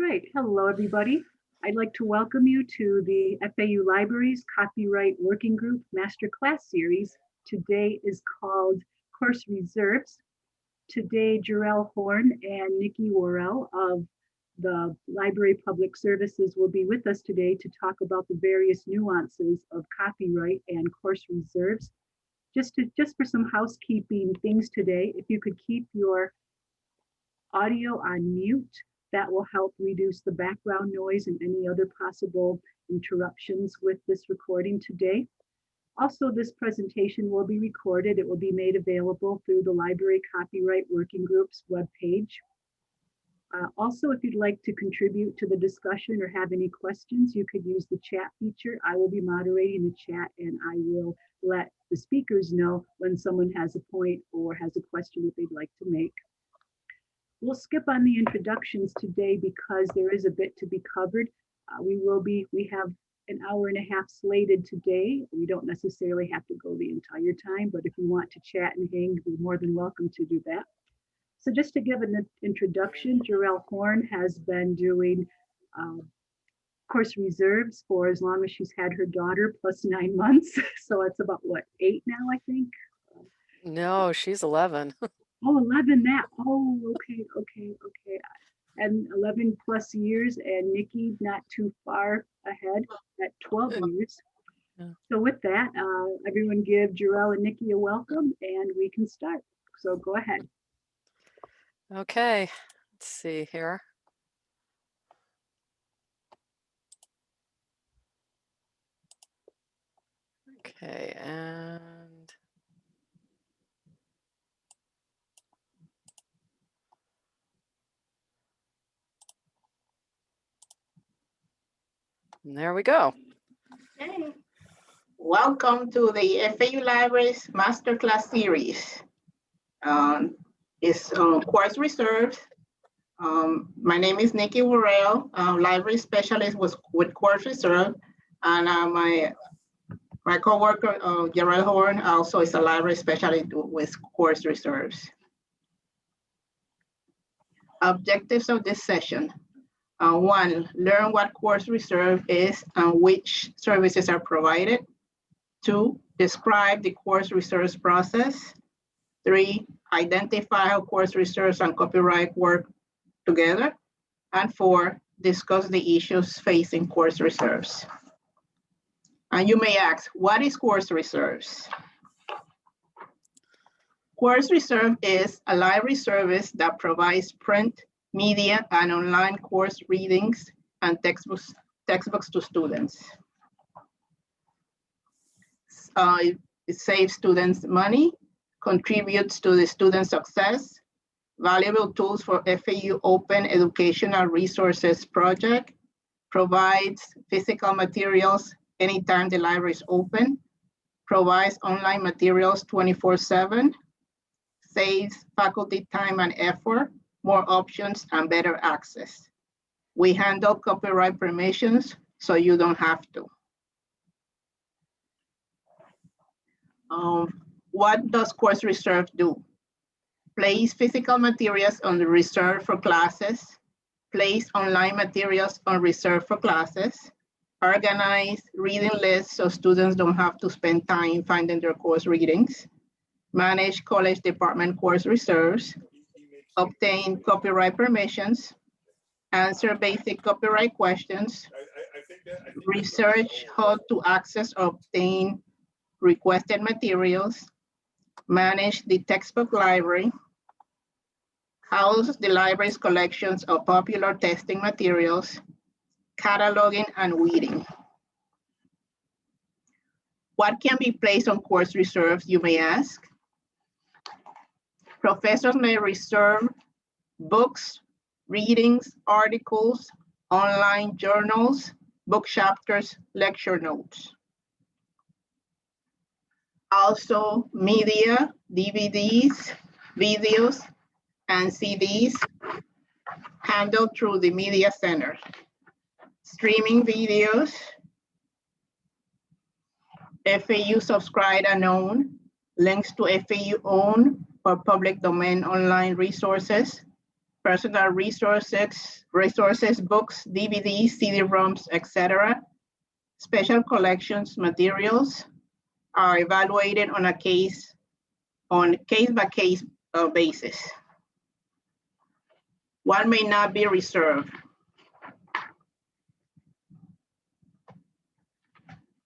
right. Hello, everybody. I'd like to welcome you to the FAU Libraries Copyright Working Group Masterclass Series. Today is called Course Reserves. Today, Jarrell Horn and Nikki Worrell of the Library Public Services will be with us today to talk about the various nuances of copyright and course reserves. Just for some housekeeping things today, if you could keep your audio on mute, that will help reduce the background noise and any other possible interruptions with this recording today. Also, this presentation will be recorded. It will be made available through the Library Copyright Working Group's webpage. Also, if you'd like to contribute to the discussion or have any questions, you could use the chat feature. I will be moderating the chat and I will let the speakers know when someone has a point or has a question that they'd like to make. We'll skip on the introductions today because there is a bit to be covered. We have an hour and a half slated today. We don't necessarily have to go the entire time, but if you want to chat and hang, you're more than welcome to do that. So just to give an introduction, Jarrell Horn has been doing course reserves for as long as she's had her daughter, plus 9 months. So it's about what, 8 now, I think? No, she's 11. Oh, 11 now. Oh, okay. And 11 plus years, and Nikki not too far ahead at 12 years. Yeah. So with that, everyone give Jarrell and Nikki a welcome and we can start. So go ahead. Okay, let's see here. Okay, and there we go. Okay. Welcome to the FAU Libraries Masterclass Series. It's course reserves. My name is Nikki Worrell, library specialist with course reserve, and my coworker, Jarrell Horn, also is a library specialist with course reserves. Objectives of this session. 1, learn what course reserve is and which services are provided. 2, describe the course reserves process. 3, identify how course reserves and copyright work together. And 4, discuss the issues facing course reserves. And you may ask, what is course reserves? Course reserve is a library service that provides print, media, and online course readings and textbooks to students. It saves students money, contributes to the student success, valuable tools for FAU Open Educational Resources Project, provides physical materials anytime the library is open, provides online materials 24/7, saves faculty time and effort, more options and better access. We handle copyright permissions so you don't have to. What does course reserve do? Place physical materials on the reserve for classes, place online materials on reserve for classes, organize reading lists so students don't have to spend time finding their course readings, manage college department course reserves, obtain copyright permissions, answer basic copyright questions, research how to access or obtain requested materials, manage the textbook library, house the library's collections of popular testing materials, cataloging and weeding. What can be placed on course reserves, you may ask? Professors may reserve books, readings, articles, online journals, book chapters, lecture notes. Also media, DVDs, videos, and CDs handled through the Media Center. Streaming videos, FAU subscribed and owned, links to FAU owned or public domain online resources, personal resources, books, DVDs, CD-ROMs, etc. Special collections materials are evaluated on a case-by-case basis. One may not be reserved.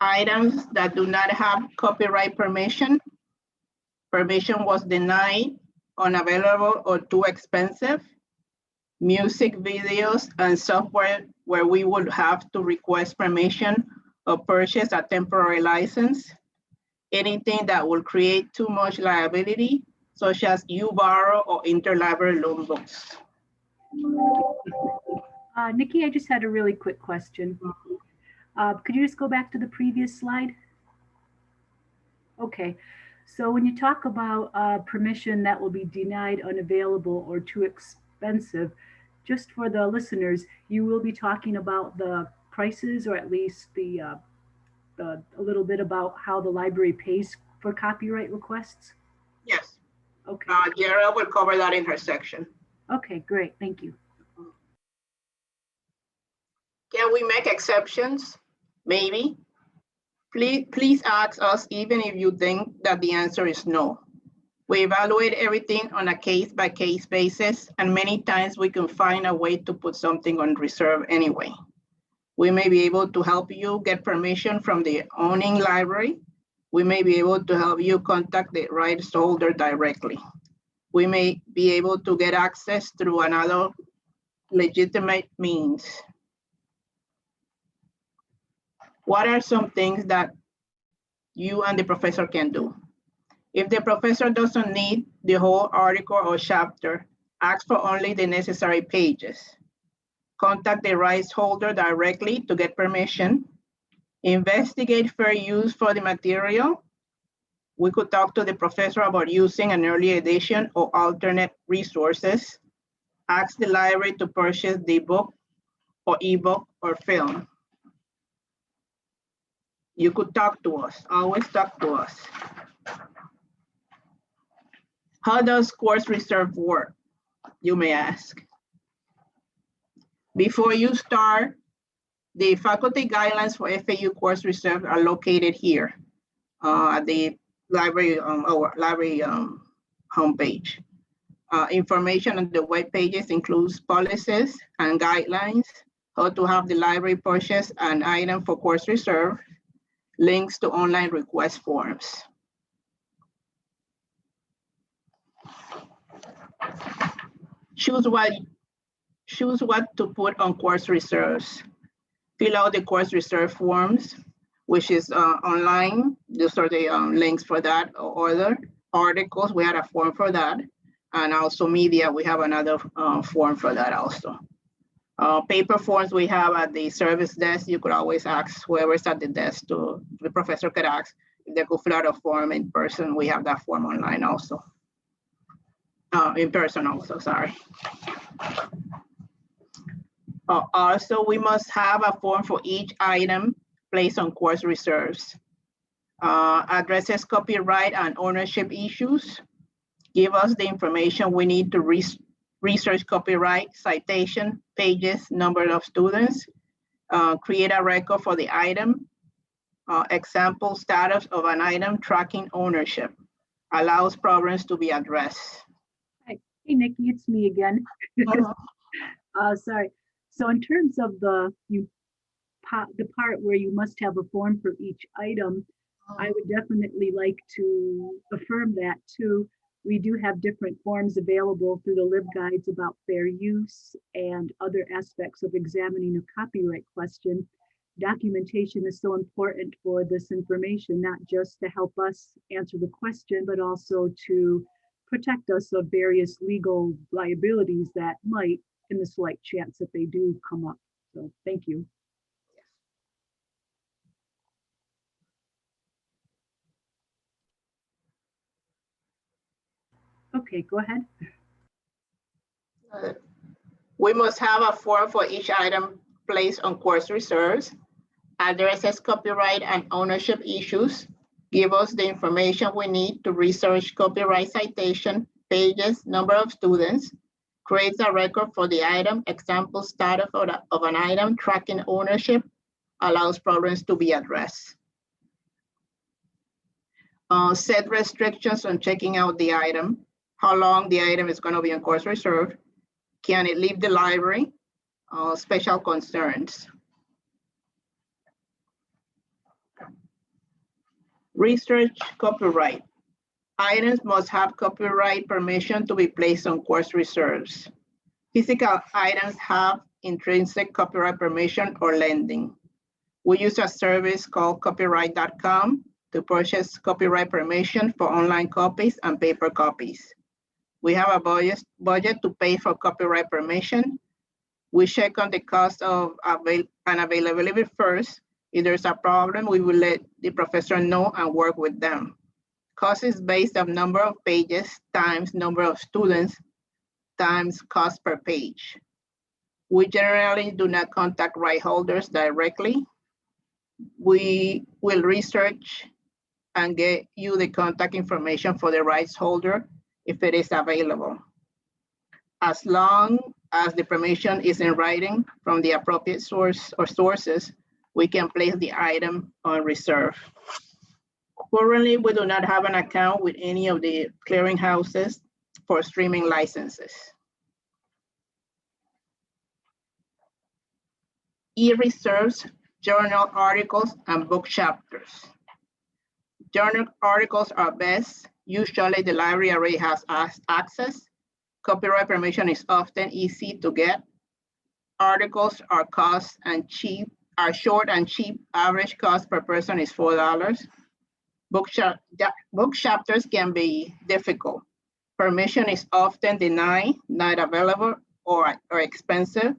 Items that do not have copyright permission. Permission was denied, unavailable, or too expensive. Music videos and software where we would have to request permission or purchase a temporary license. Anything that will create too much liability, such as you borrow or interlibrary loan books. Nikki, I just had a really quick question. Could you just go back to the previous slide? Okay, so when you talk about permission that will be denied, unavailable, or too expensive, just for the listeners, you will be talking about the prices, or at least a little bit about how the library pays for copyright requests? Yes. Okay. Gerald will cover that in her section. Okay, great, thank you. Can we make exceptions? Maybe. Please ask us even if you think that the answer is no. We evaluate everything on a case-by-case basis, and many times we can find a way to put something on reserve anyway. We may be able to help you get permission from the owning library. We may be able to help you contact the rights holder directly. We may be able to get access through another legitimate means. What are some things that you and the professor can do? If the professor doesn't need the whole article or chapter, ask for only the necessary pages. Contact the rights holder directly to get permission. Investigate fair use for the material. We could talk to the professor about using an early edition or alternate resources. Ask the library to purchase the book or ebook or film. You could talk to us, always talk to us. How does course reserve work? You may ask. Before you start, the faculty guidelines for FAU course reserve are located here at the library, our library homepage. Information on the web pages includes policies and guidelines, how to have the library purchase an item for course reserve, links to online request forms. Choose what to put on course reserves. Fill out the course reserve forms, which is online. These are the links for that, or other articles. We had a form for that. And also media, we have another form for that also. Paper forms we have at the service desk. You could always ask whoever's at the desk the professor could ask if they could fill out a form in person. We have that form online also. In person also, sorry. Also, we must have a form for each item placed on course reserves. Addresses copyright and ownership issues. Give us the information we need to research copyright, citation, pages, number of students, create a record for the item, example status of an item, tracking ownership, allows problems to be addressed. Hey, Nikki, it's me again. Sorry. So in terms of the part where you must have a form for each item, I would definitely like to affirm that too. We do have different forms available through the LibGuides about fair use and other aspects of examining a copyright question. Documentation is so important for this information, not just to help us answer the question, but also to protect us of various legal liabilities that might, in the slight chance that they do come up. So thank you. Okay, go ahead. We must have a form for each item placed on course reserves, addresses copyright and ownership issues, give us the information we need to research copyright citation, pages, number of students, creates a record for the item, example status of an item, tracking ownership, allows problems to be addressed. Set restrictions on checking out the item, how long the item is going to be on course reserve, can it leave the library, special concerns. Research copyright. Items must have copyright permission to be placed on course reserves. Physical items have intrinsic copyright permission or lending. We use a service called copyright.com to purchase copyright permission for online copies and paper copies. We have a budget to pay for copyright permission. We check on the cost of and availability first. If there's a problem, we will let the professor know and work with them. Cost is based on number of pages times number of students times cost per page. We generally do not contact right holders directly. We will research and get you the contact information for the rights holder if it is available. As long as the permission is in writing from the appropriate source or sources, we can place the item on reserve. Currently, we do not have an account with any of the clearinghouses for streaming licenses. E-reserves, journal articles, and book chapters. Journal articles are best. Usually the library already has access. Copyright permission is often easy to get. Articles are short and cheap. Average cost per person is $4. Book chapters can be difficult. Permission is often denied, not available, or expensive.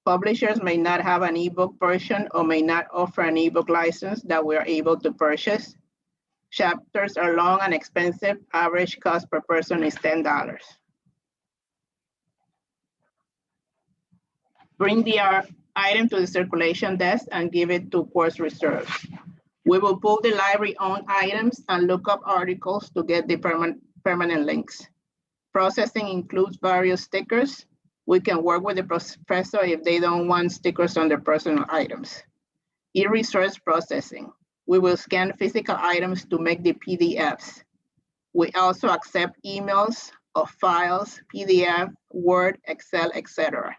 Publishers may not have an ebook version or may not offer an ebook license that we are able to purchase. Chapters are long and expensive. Average cost per person is $10. Bring the item to the circulation desk and give it to course reserves. We will pull the library-owned items and look up articles to get the permanent links. Processing includes various stickers. We can work with the professor if they don't want stickers on their personal items. E-research processing. We will scan physical items to make the PDFs. We also accept emails of files, PDF, Word, Excel, etc.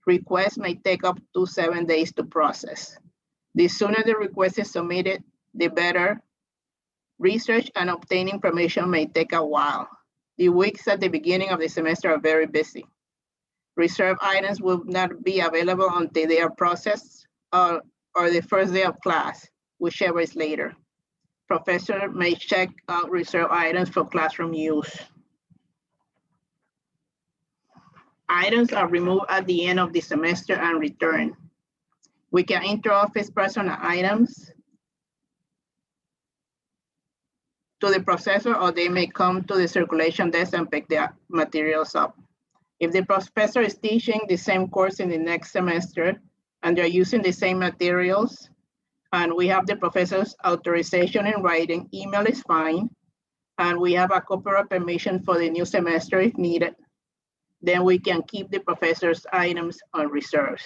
Requests may take up to 7 days to process. The sooner the request is submitted, the better. Research and obtaining permission may take a while. The weeks at the beginning of the semester are very busy. Reserve items will not be available until they are processed or the first day of class, whichever is later. Professor may check out reserve items for classroom use. Items are removed at the end of the semester and returned. We can inter-office personal items to the professor, or they may come to the circulation desk and pick the materials up. If the professor is teaching the same course in the next semester and they're using the same materials, and we have the professor's authorization in writing, email is fine, and we have a copyright permission for the new semester if needed, then we can keep the professor's items on reserves.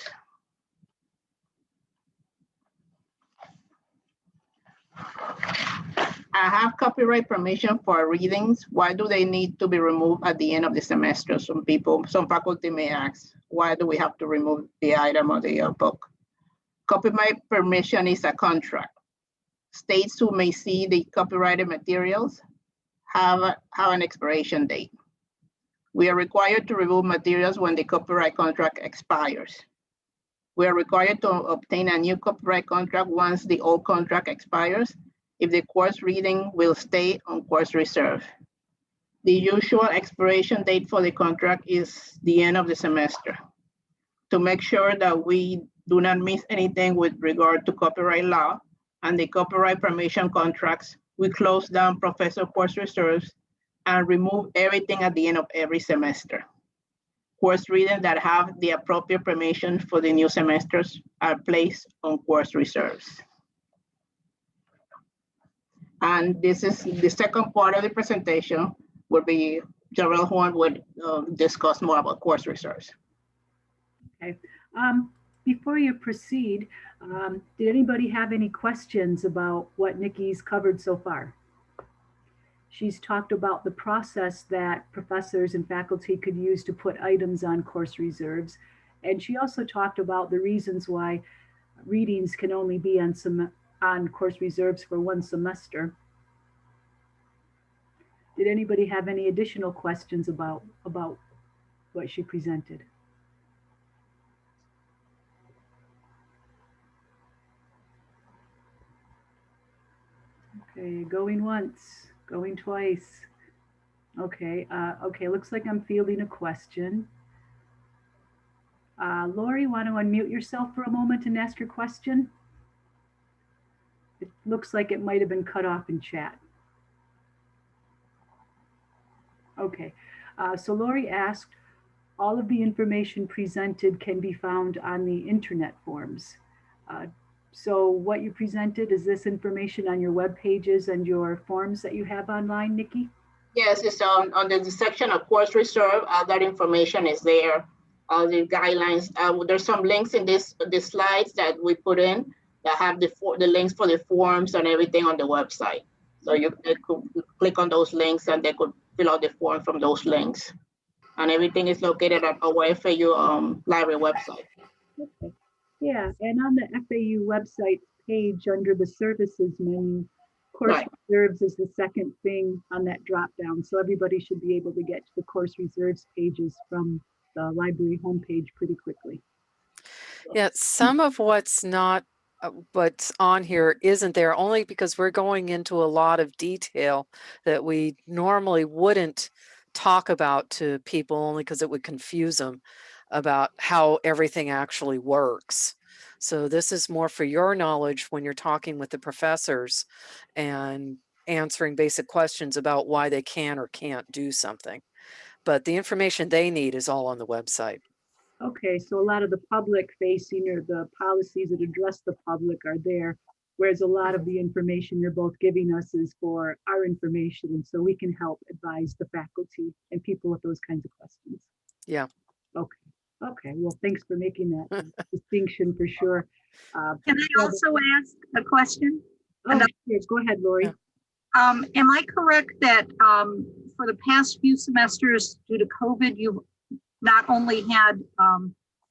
I have copyright permission for readings. Why do they need to be removed at the end of the semester? Some faculty may ask, why do we have to remove the item or the book? Copyright permission is a contract. States who may see the copyrighted materials have an expiration date. We are required to remove materials when the copyright contract expires. We are required to obtain a new copyright contract once the old contract expires, if the course reading will stay on course reserve. The usual expiration date for the contract is the end of the semester. To make sure that we do not miss anything with regard to copyright law and the copyright permission contracts, we close down professor course reserves and remove everything at the end of every semester. Course readings that have the appropriate permission for the new semesters are placed on course reserves. And this is the second part of the presentation, will be Jarrell Horn would discuss more about course reserves. Okay. Before you proceed, did anybody have any questions about what Nikki's covered so far? She's talked about the process that professors and faculty could use to put items on course reserves. And she also talked about the reasons why readings can only be on course reserves for one semester. Did anybody have any additional questions about what she presented? Okay, going once, going twice. Okay, okay, looks like I'm fielding a question. Lori, want to unmute yourself for a moment and ask your question? It looks like it might have been cut off in chat. Okay, so Lori asked, all of the information presented can be found on the internet forms. So what you presented, is this information on your web pages and your forms that you have online, Nikki? Yes, it's on the section of course reserve. All that information is there. All the guidelines. There's some links in the slides that we put in that have the links for the forms and everything on the website. So they could click on those links and they could fill out the form from those links. And everything is located at our FAU library website. Okay. Yeah, and on the FAU website page under the services menu, course Right. reserves is the second thing on that drop down. So everybody should be able to get to the course reserves pages from the library homepage pretty quickly. Yeah, some of what's on here isn't there only because we're going into a lot of detail that we normally wouldn't talk about to people, only because it would confuse them about how everything actually works. So this is more for your knowledge when you're talking with the professors and answering basic questions about why they can or can't do something. But the information they need is all on the website. Okay, so a lot of the public facing or the policies that address the public are there, whereas a lot of the information you're both giving us is for our information. And so we can help advise the faculty and people with those kinds of questions. Yeah. Okay. Okay. Well, thanks for making that distinction for sure. Can I also ask a question? Oh, sure. Go ahead, Lori. Yeah. Am I correct that for the past few semesters due to COVID, you've not only had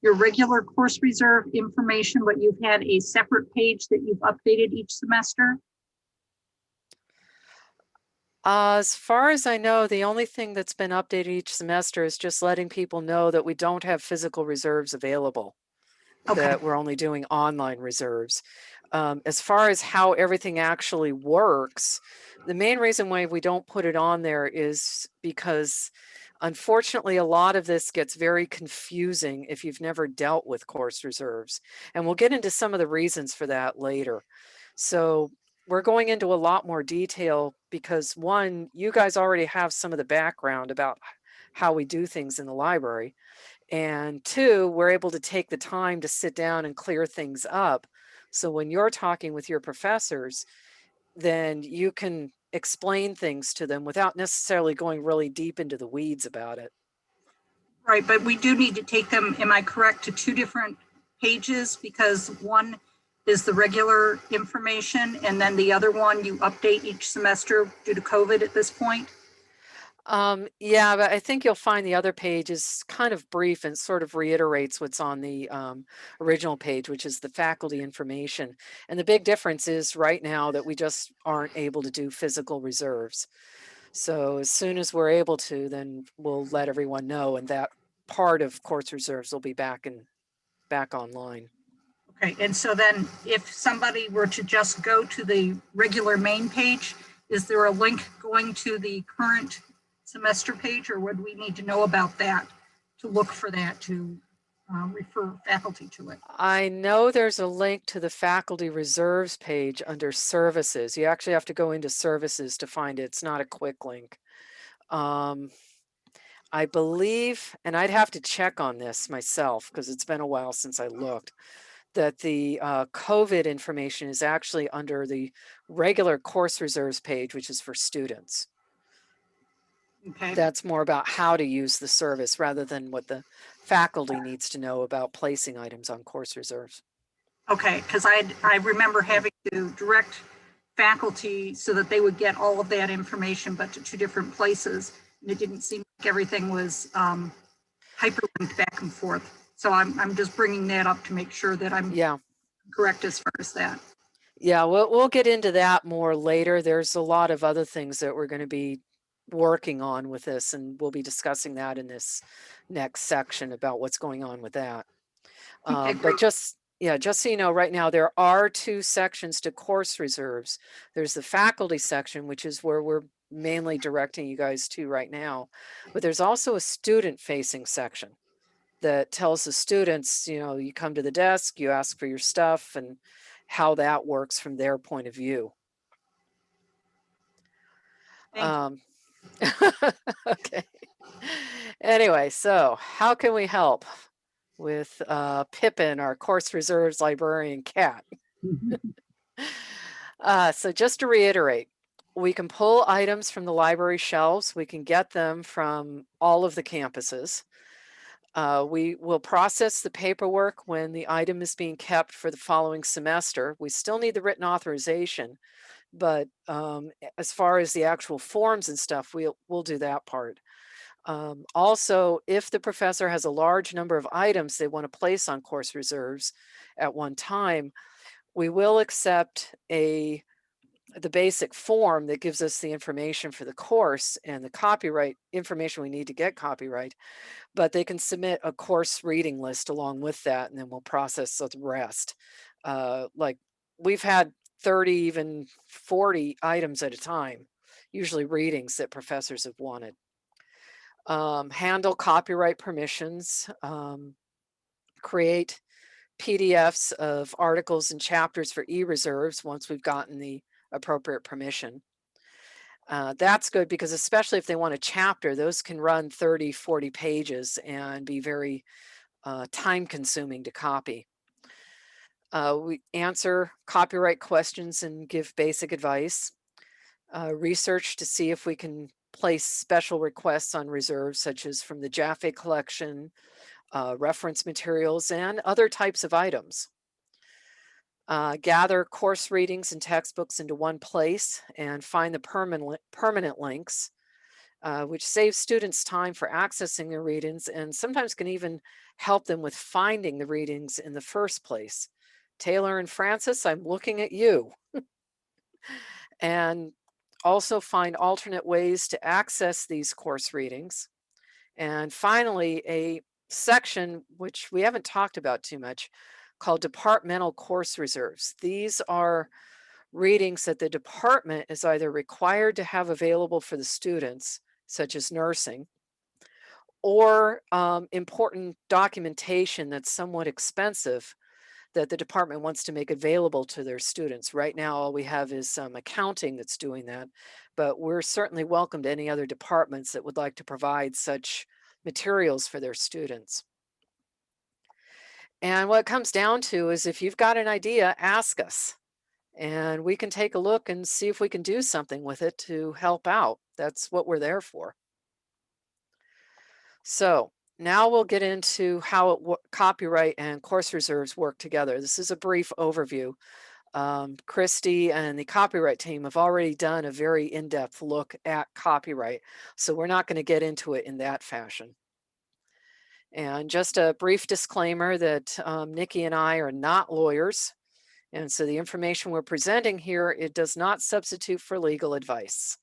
your regular course reserve information, but you've had a separate page that you've updated each semester? As far as I know, the only thing that's been updated each semester is just letting people know that we don't have physical reserves available, Okay. that we're only doing online reserves. As far as how everything actually works, the main reason why we don't put it on there is because unfortunately, a lot of this gets very confusing if you've never dealt with course reserves. And we'll get into some of the reasons for that later. So we're going into a lot more detail because one, you guys already have some of the background about how we do things in the library. And two, we're able to take the time to sit down and clear things up. So when you're talking with your professors, then you can explain things to them without necessarily going really deep into the weeds about it. Right, but we do need to take them, am I correct, to two different pages? Because one is the regular information and then the other one you update each semester due to COVID at this point? Yeah, but I think you'll find the other page is kind of brief and sort of reiterates what's on the original page, which is the faculty information. And the big difference is right now that we just aren't able to do physical reserves. So as soon as we're able to, then we'll let everyone know, and that part of course reserves will be back online. Okay, and so then if somebody were to just go to the regular main page, is there a link going to the current semester page, or would we need to know about that to look for that to refer faculty to it? I know there's a link to the faculty reserves page under services. You actually have to go into services to find it. It's not a quick link. I believe, and I'd have to check on this myself because it's been a while since I looked, that the COVID information is actually under the regular course reserves page, which is for students. Okay. That's more about how to use the service rather than what the faculty needs to know about placing items on course reserves. Okay, because I remember having to direct faculty so that they would get all of that information, but to two different places. And it didn't seem like everything was hyperlinked back and forth. So I'm just bringing that up to make sure that I'm Yeah. correct as far as that. Yeah, we'll get into that more later. There's a lot of other things that we're going to be working on with this, and we'll be discussing that in this next section about what's going on with that. Okay, But great. just so you know, right now there are two sections to course reserves. There's the faculty section, which is where we're mainly directing you guys to right now, but there's also a student-facing section that tells the students, you know, you come to the desk, you ask for your stuff, and how that works from their point of view. Thank Okay. Anyway, so how can we help with Pippin, our course reserves librarian cat? So just to reiterate, we can pull items from the library shelves. We can get them from all of the campuses. We will process the paperwork when the item is being kept for the following semester. We still need the written authorization, but as far as the actual forms and stuff, we'll do that part. Also, if the professor has a large number of items they want to place on course reserves at one time, we will accept the basic form that gives us the information for the course and the copyright information we need to get copyright, but they can submit a course reading list along with that, and then we'll process the rest. Like we've had 30, even 40 items at a time, usually readings that professors have wanted. Handle copyright permissions, create PDFs of articles and chapters for e-reserves once we've gotten the appropriate permission. That's good because especially if they want a chapter, those can run 30, 40 pages and be very time consuming to copy. We answer copyright questions and give basic advice. Research to see if we can place special requests on reserves, such as from the Jaffe collection, reference materials, and other types of items. Gather course readings and textbooks into one place and find the permanent links, which saves students time for accessing their readings and sometimes can even help them with finding the readings in the first place. Taylor and Francis, I'm looking at you. And also find alternate ways to access these course readings. And finally, a section which we haven't talked about too much called Departmental Course Reserves. These are readings that the department is either required to have available for the students, such as nursing, or important documentation that's somewhat expensive that the department wants to make available to their students. Right now, all we have is accounting that's doing that, but we're certainly welcome to any other departments that would like to provide such materials for their students. And what it comes down to is if you've got an idea, ask us, and we can take a look and see if we can do something with it to help out. That's what we're there for. So now we'll get into how copyright and course reserves work together. This is a brief overview. Christy and the copyright team have already done a very in-depth look at copyright, so we're not going to get into it in that fashion. And just a brief disclaimer that Nikki and I are not lawyers, and so the information we're presenting here, it does not substitute for legal advice.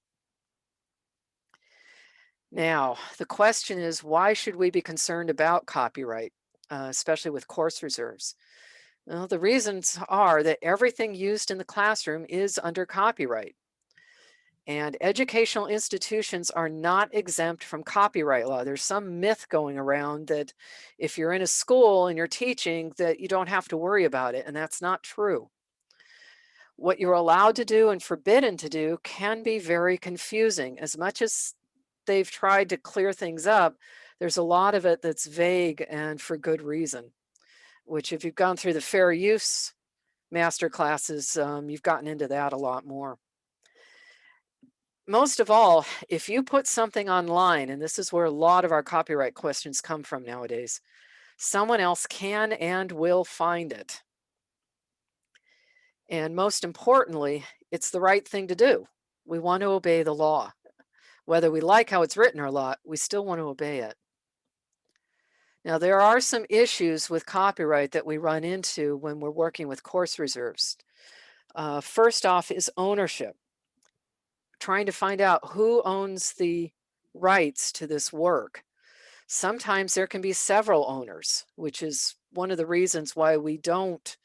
Now, the question is, why should we be concerned about copyright, especially with course reserves? Well, the reasons are that everything used in the classroom is under copyright. And educational institutions are not exempt from copyright law. There's some myth going around that if you're in a school and you're teaching that you don't have to worry about it, and that's not true. What you're allowed to do and forbidden to do can be very confusing. As much as they've tried to clear things up, there's a lot of it that's vague and for good reason, which if you've gone through the fair use master classes, you've gotten into that a lot more. most of all, if you put something online, and this is where a lot of our copyright questions come from nowadays, someone else can and will find it. And most importantly, it's the right thing to do. We want to obey the law. Whether we like how it's written or not, we still want to obey it. Now, there are some issues with copyright that we run into when we're working with course reserves. First off is ownership. Trying to find out who owns the rights to this work. Sometimes there can be several owners, which is one of the reasons why we don't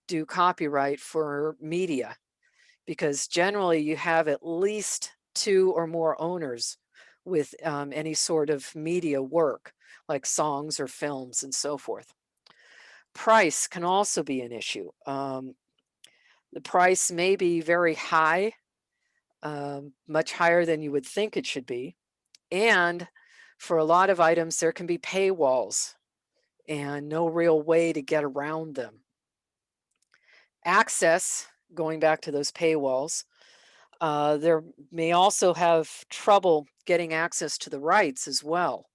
do copyright for media, because generally you have at least 2 or more owners with any sort of media work, like songs or films and so forth. Price can also be an issue. The price may be very high, much higher than you would think it should be. And for a lot of items, there can be paywalls and no real way to get around them. Access, going back to those paywalls, there may also have trouble getting access to the rights as well.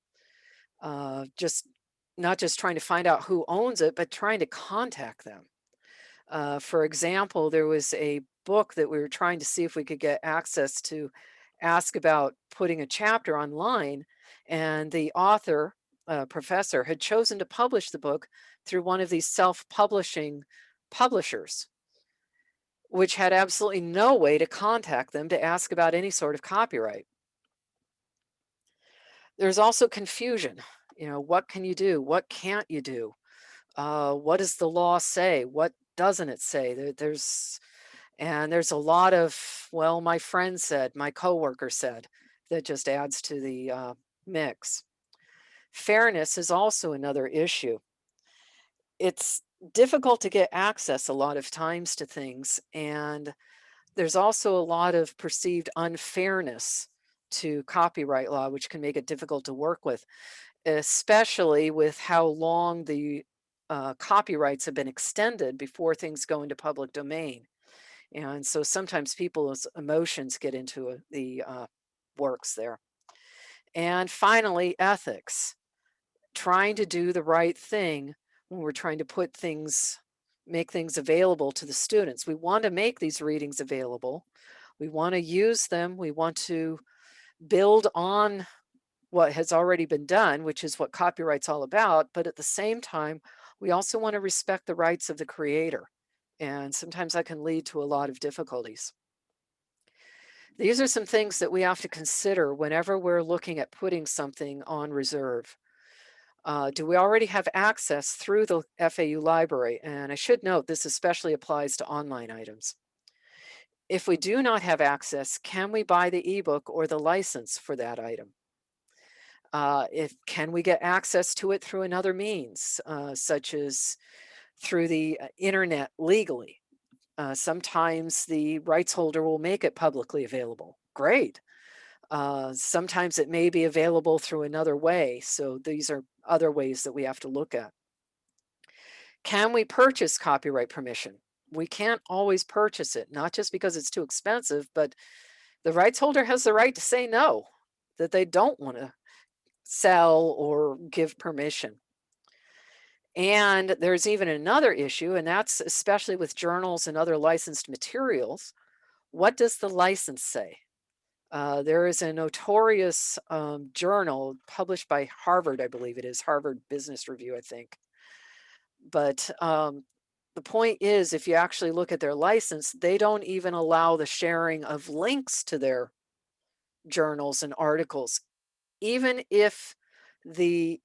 Just not just trying to find out who owns it, but trying to contact them. For example, there was a book that we were trying to see if we could get access to ask about putting a chapter online, and the author, professor, had chosen to publish the book through one of these self-publishing publishers, which had absolutely no way to contact them to ask about any sort of copyright. There's also confusion. You know, what can you do? What can't you do? What does the law say? What doesn't it say? There's a lot of, well, my friend said, my coworker said, that just adds to the mix. Fairness is also another issue. It's difficult to get access a lot of times to things, and there's also a lot of perceived unfairness to copyright law, which can make it difficult to work with, especially with how long the copyrights have been extended before things go into public domain. And so sometimes people's emotions get into the works there. And finally, ethics. Trying to do the right thing when we're trying to make things available to the students. We want to make these readings available. We want to use them. We want to build on what has already been done, which is what copyright's all about. But at the same time, we also want to respect the rights of the creator. And sometimes that can lead to a lot of difficulties. These are some things that we have to consider whenever we're looking at putting something on reserve. Do we already have access through the FAU library? And I should note this especially applies to online items. If we do not have access, can we buy the ebook or the license for that item? Can we get access to it through another means, such as through the internet legally? Sometimes the rights holder will make it publicly available. Great. Sometimes it may be available through another way. So these are other ways that we have to look at. Can we purchase copyright permission? We can't always purchase it, not just because it's too expensive, but the rights holder has the right to say no, that they don't want to sell or give permission. And there's even another issue, and that's especially with journals and other licensed materials. What does the license say? There is a notorious journal published by Harvard, I believe it is, Harvard Business Review, I think. But the point is, if you actually look at their license, they don't even allow the sharing of links to their journals and articles, even if the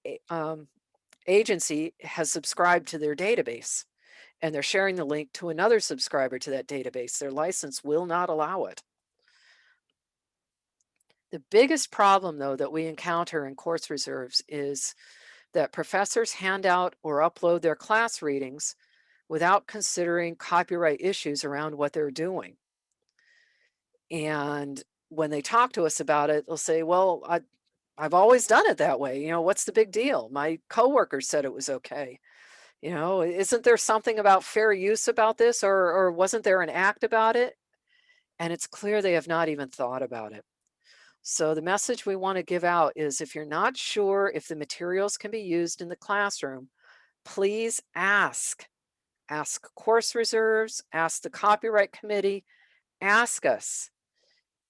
agency has subscribed to their database and they're sharing the link to another subscriber to that database. Their license will not allow it. The biggest problem, though, that we encounter in course reserves is that professors hand out or upload their class readings without considering copyright issues around what they're doing. And when they talk to us about it, they'll say, well, I've always done it that way. You know, what's the big deal? My coworker said it was okay. You know, isn't there something about fair use about this, or wasn't there an act about it? And it's clear they have not even thought about it. So the message we want to give out is if you're not sure if the materials can be used in the classroom, please ask. Ask course reserves, ask the copyright committee, ask us.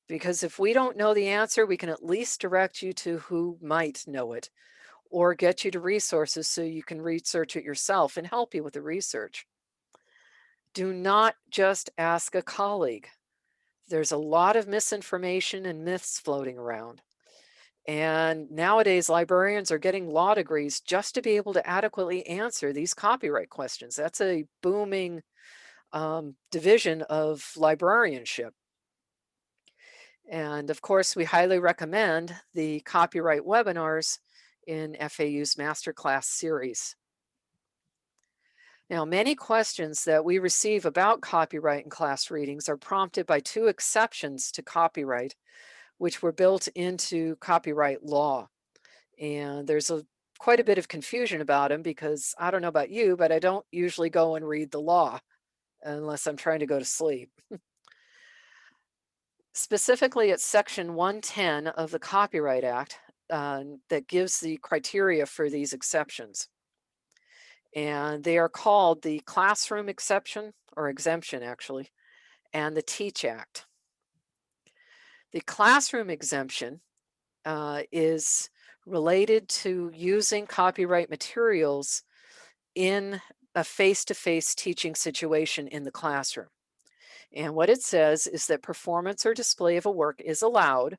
Because if we don't know the answer, we can at least direct you to who might know it or get you to resources so you can research it yourself and help you with the research. Do not just ask a colleague. There's a lot of misinformation and myths floating around. And nowadays, librarians are getting law degrees just to be able to adequately answer these copyright questions. That's a booming division of librarianship. And of course, we highly recommend the copyright webinars in FAU's Masterclass series. Now, many questions that we receive about copyright in class readings are prompted by two exceptions to copyright, which were built into copyright law. And there's quite a bit of confusion about them because I don't know about you, but I don't usually go and read the law unless I'm trying to go to sleep. Specifically, it's Section 110 of the Copyright Act that gives the criteria for these exceptions. And they are called the classroom exception, or exemption actually, and the Teach Act. The classroom exemption is related to using copyright materials in a face-to-face teaching situation in the classroom. And what it says is that performance or display of a work is allowed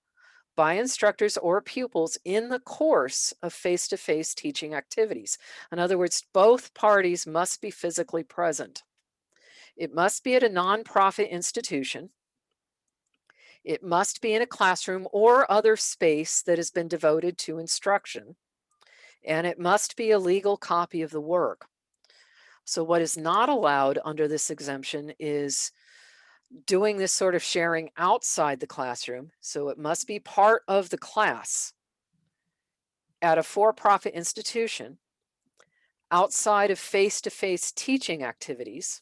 by instructors or pupils in the course of face-to-face teaching activities. In other words, both parties must be physically present. It must be at a nonprofit institution. It must be in a classroom or other space that has been devoted to instruction. And it must be a legal copy of the work. So what is not allowed under this exemption is doing this sort of sharing outside the classroom. So it must be part of the class at a for-profit institution, outside of face-to-face teaching activities,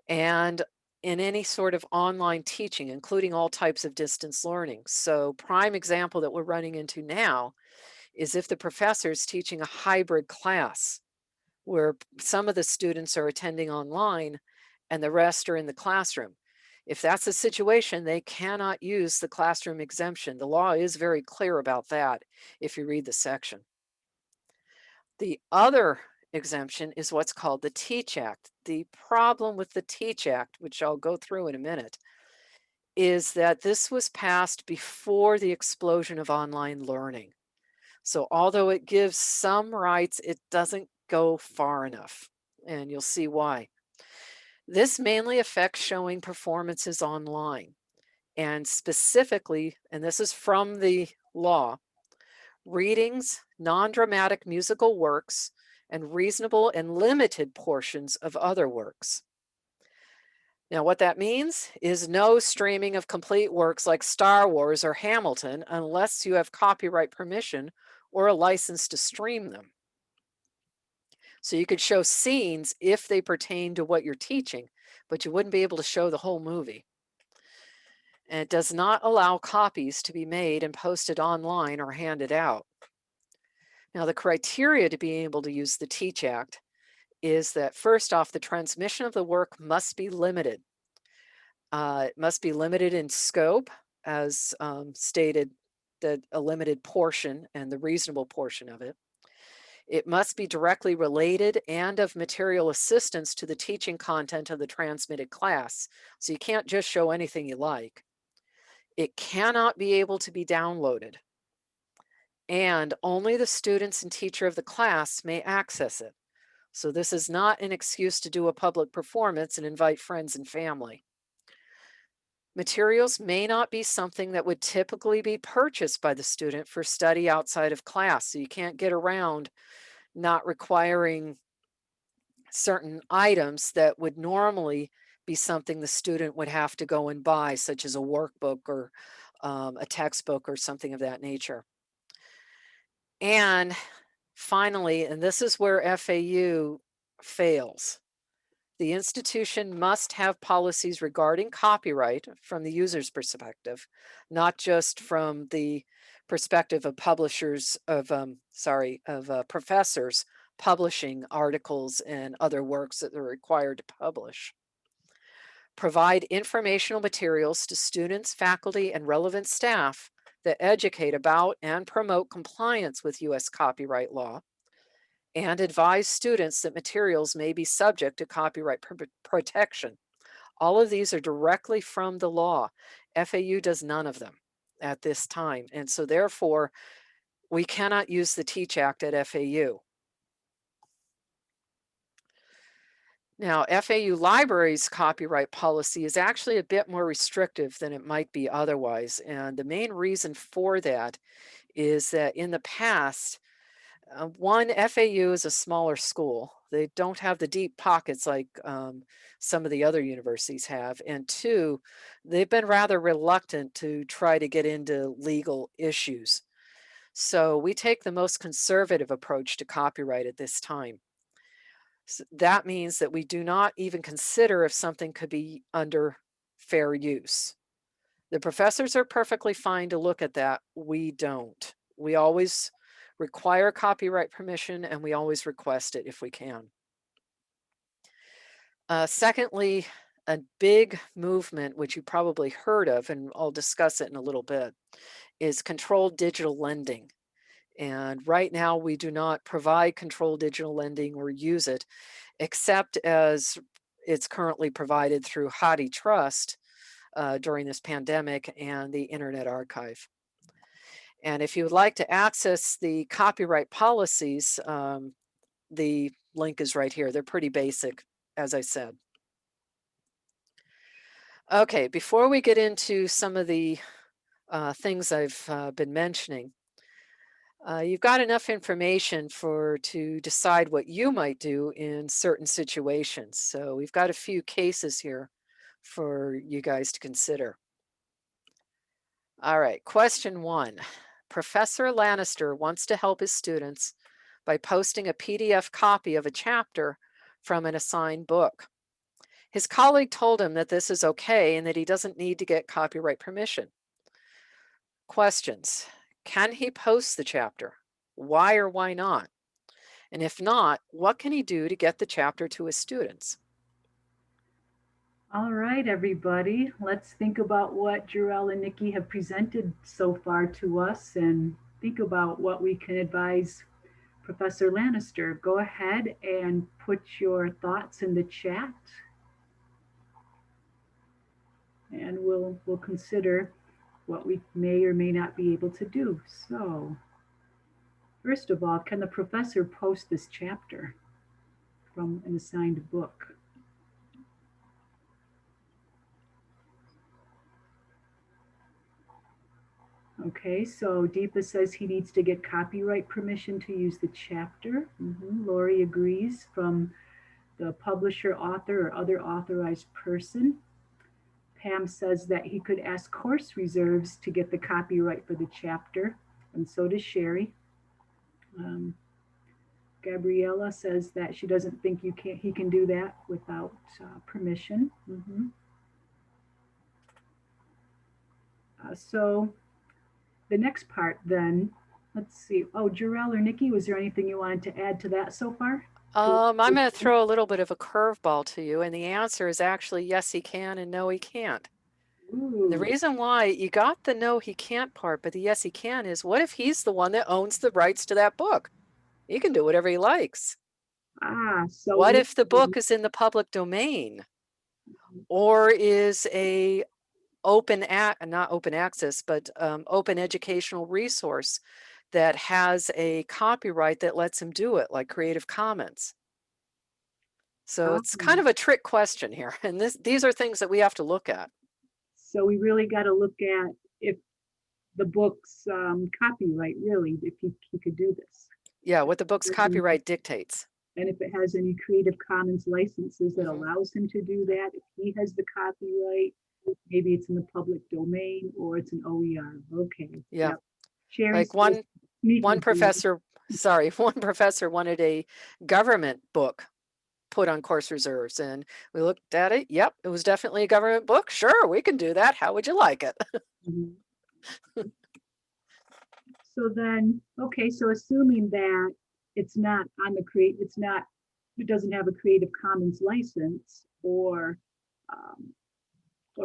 and in any sort of online teaching, including all types of distance learning. So prime example that we're running into now is if the professor is teaching a hybrid class where some of the students are attending online and the rest are in the classroom. If that's the situation, they cannot use the classroom exemption. The law is very clear about that if you read the section. The other exemption is what's called the Teach Act. The problem with the Teach Act, which I'll go through in a minute, is that this was passed before the explosion of online learning. So although it gives some rights, it doesn't go far enough, and you'll see why. This mainly affects showing performances online, and specifically, and this is from the law, readings, non-dramatic musical works, and reasonable and limited portions of other works. Now, what that means is no streaming of complete works like Star Wars or Hamilton unless you have copyright permission or a license to stream them. So you could show scenes if they pertain to what you're teaching, but you wouldn't be able to show the whole movie. And it does not allow copies to be made and posted online or handed out. Now, the criteria to be able to use the Teach Act is that first off, the transmission of the work must be limited. It must be limited in scope, as stated, that a limited portion and the reasonable portion of it. It must be directly related and of material assistance to the teaching content of the transmitted class. So you can't just show anything you like. It cannot be able to be downloaded. And only the students and teacher of the class may access it. So this is not an excuse to do a public performance and invite friends and family. Materials may not be something that would typically be purchased by the student for study outside of class. So you can't get around not requiring certain items that would normally be something the student would have to go and buy, such as a workbook or a textbook or something of that nature. And finally, and this is where FAU fails, The institution must have policies regarding copyright from the user's perspective, not just from the perspective of publishers of professors publishing articles and other works that they're required to publish. Provide informational materials to students, faculty, and relevant staff that educate about and promote compliance with U.S. copyright law, and advise students that materials may be subject to copyright protection. All of these are directly from the law. FAU does none of them at this time, and so therefore we cannot use the Teach Act at FAU. Now, FAU Libraries copyright policy is actually a bit more restrictive than it might be otherwise, and the main reason for that is that in the past, one, FAU is a smaller school. They don't have the deep pockets like some of the other universities have. And two, they've been rather reluctant to try to get into legal issues. So we take the most conservative approach to copyright at this time. So that means that we do not even consider if something could be under fair use. The professors are perfectly fine to look at that. We don't. We always require copyright permission, and we always request it if we can. Secondly, a big movement, which you probably heard of, and I'll discuss it in a little bit, is controlled digital lending. And right now, we do not provide controlled digital lending or use it, except as it's currently provided through HathiTrust during this pandemic and the Internet Archive. And if you would like to access the copyright policies, the link is right here. They're pretty basic, as I said. Okay, before we get into some of the things I've been mentioning, you've got enough information to decide what you might do in certain situations. So we've got a few cases here for you guys to consider. All right, question 1. Professor Lannister wants to help his students by posting a PDF copy of a chapter from an assigned book. His colleague told him that this is okay and that he doesn't need to get copyright permission. Questions. Can he post the chapter? Why or why not? And if not, what can he do to get the chapter to his students? All right, everybody, let's think about what Jarell and Nikki have presented so far to us and think about what we can advise Professor Lannister. Go ahead and put your thoughts in the chat, and we'll consider what we may or may not be able to do. So, first of all, can the professor post this chapter from an assigned book? Okay, so Deepa says he needs to get copyright permission to use the chapter. Lori agrees, from the publisher, author, or other authorized person. Pam says that he could ask course reserves to get the copyright for the chapter, and so does Sherry. Gabriella says that she doesn't think he can do that without permission. So the next part then, let's see. Oh, Jarell or Nikki, was there anything you wanted to add to that so far? I'm going to throw a little bit of a curveball to you, and the answer is actually yes, he can, and no, he can't. Ooh. The reason why you got the no, he can't part, but the yes, he can is, what if he's the one that owns the rights to that book? He can do whatever he likes. So what if the book is in the public domain, or is a not open access, but open educational resource that has a copyright that lets him do it, like Creative Commons? So it's kind of a trick question here, and these are things that we have to look at. So we really got to look at if the book's copyright, really, if he could do this. Yeah, what the book's copyright dictates. And if it has any Creative Commons licenses that allows him to do that, if he has the copyright, maybe it's in the public domain or it's an OER. Okay. Yeah. Yep. Sherry, like one professor wanted a government book put on course reserves. And we looked at it. Yep, it was definitely a government book. Sure, we can do that. How would you like it? Mhm. So then, okay, so assuming that it's not on the it doesn't have a Creative Commons license, or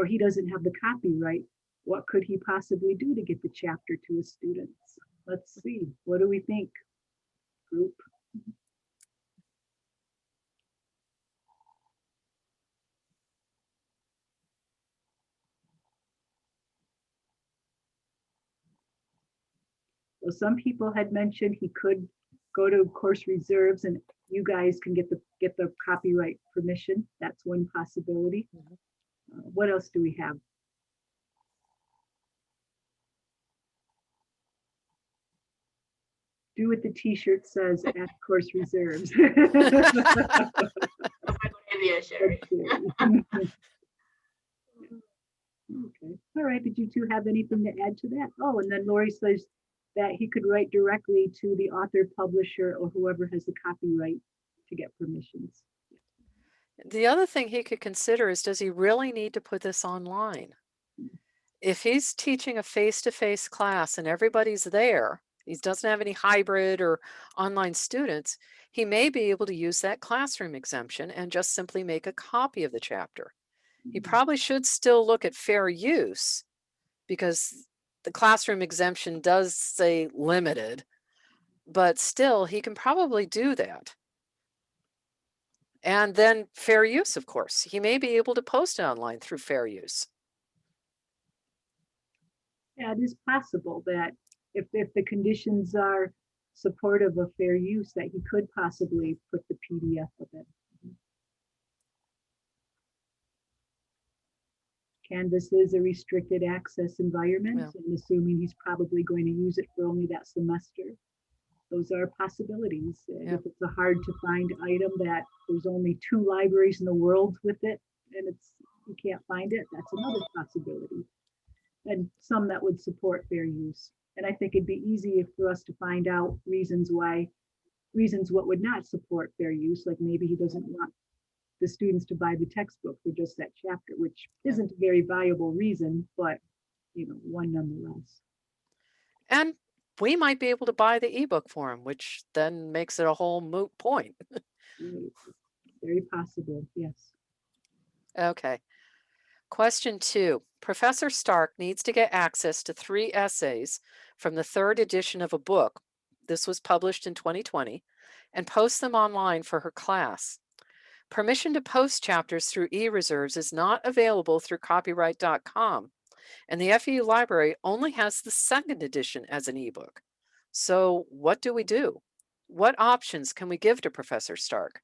he doesn't have the copyright, what could he possibly do to get the chapter to his students? Let's see, what do we think, group? So some people had mentioned he could go to course reserves and you guys can get the copyright permission. That's one possibility. What else do we have? Do what the t-shirt says at course reserves. That's a good idea, Sherry. Okay, all right, did you two have anything to add to that? Oh, and then Lori says that he could write directly to the author, publisher, or whoever has the copyright to get permissions. The other thing he could consider is, does he really need to put this online? If he's teaching a face-to-face class and everybody's there, he doesn't have any hybrid or online students, he may be able to use that classroom exemption and just simply make a copy of the chapter. He probably should still look at fair use, because the classroom exemption does say limited, but still he can probably do that. And then fair use, of course. He may be able to post it online through fair use. Yeah, it is possible that if the conditions are supportive of fair use, that he could possibly put the PDF of it. Canvas is a restricted access environment, Yeah. and assuming he's probably going to use it for only that semester. Those are possibilities. And Yeah. if it's a hard to find item that there's only 2 libraries in the world with it, and you can't find it, that's another possibility. And some that would support fair use. And I think it'd be easy for us to find out reasons what would not support fair use, like maybe he doesn't want the students to buy the textbook for just that chapter, which isn't a very valuable reason, but one nonetheless. And we might be able to buy the ebook for him, which then makes it a whole moot point. Right. Very possible, yes. Okay. Question 2. Professor Stark needs to get access to 3 essays from the 3rd edition of a book. This was published in 2020, and post them online for her class. Permission to post chapters through e-reserves is not available through copyright.com, and the FEU library only has the 2nd edition as an ebook. So what do we do? What options can we give to Professor Stark?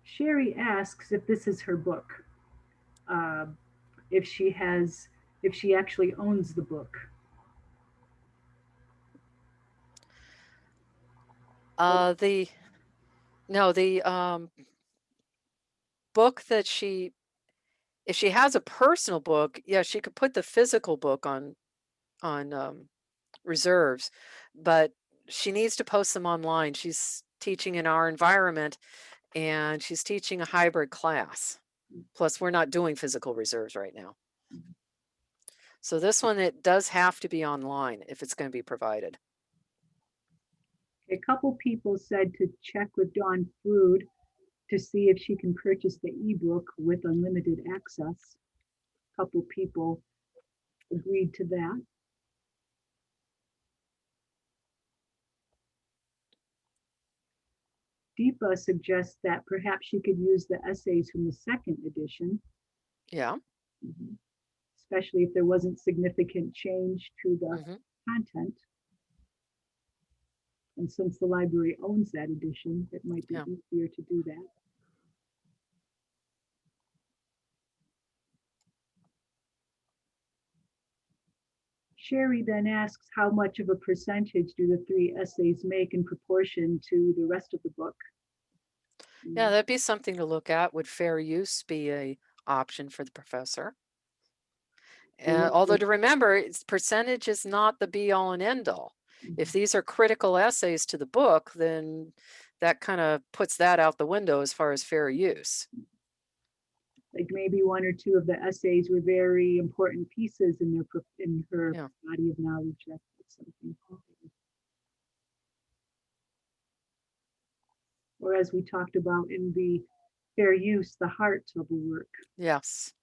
Sherry asks if this is her book, if she actually owns the book. The book that if she has a personal book, yeah, she could put the physical book on reserves, but she needs to post them online. She's teaching in our environment, and she's teaching a hybrid class. Plus, we're not doing physical reserves right now. So this one, it does have to be online if it's going to be provided. A couple people said to check with Dawn Frood to see if she can purchase the ebook with unlimited access. A couple people agreed to that. Deepa suggests that perhaps she could use the essays from the 2nd edition. Yeah. Especially if there wasn't significant change to the content. And since the library owns that edition, it might be easier to do that. Sherry then asks, how much of a percentage do the 3 essays make in proportion to the rest of the book? Yeah, that'd be something to look at. Would fair use be an option for the professor? Although to remember, percentage is not the be all and end all. If these are critical essays to the book, then that kind of puts that out the window as far as fair use. Like maybe one or two of the essays were very important pieces in her body of knowledge. That's something. Or as we talked about in the fair use, the heart of the work. Yes.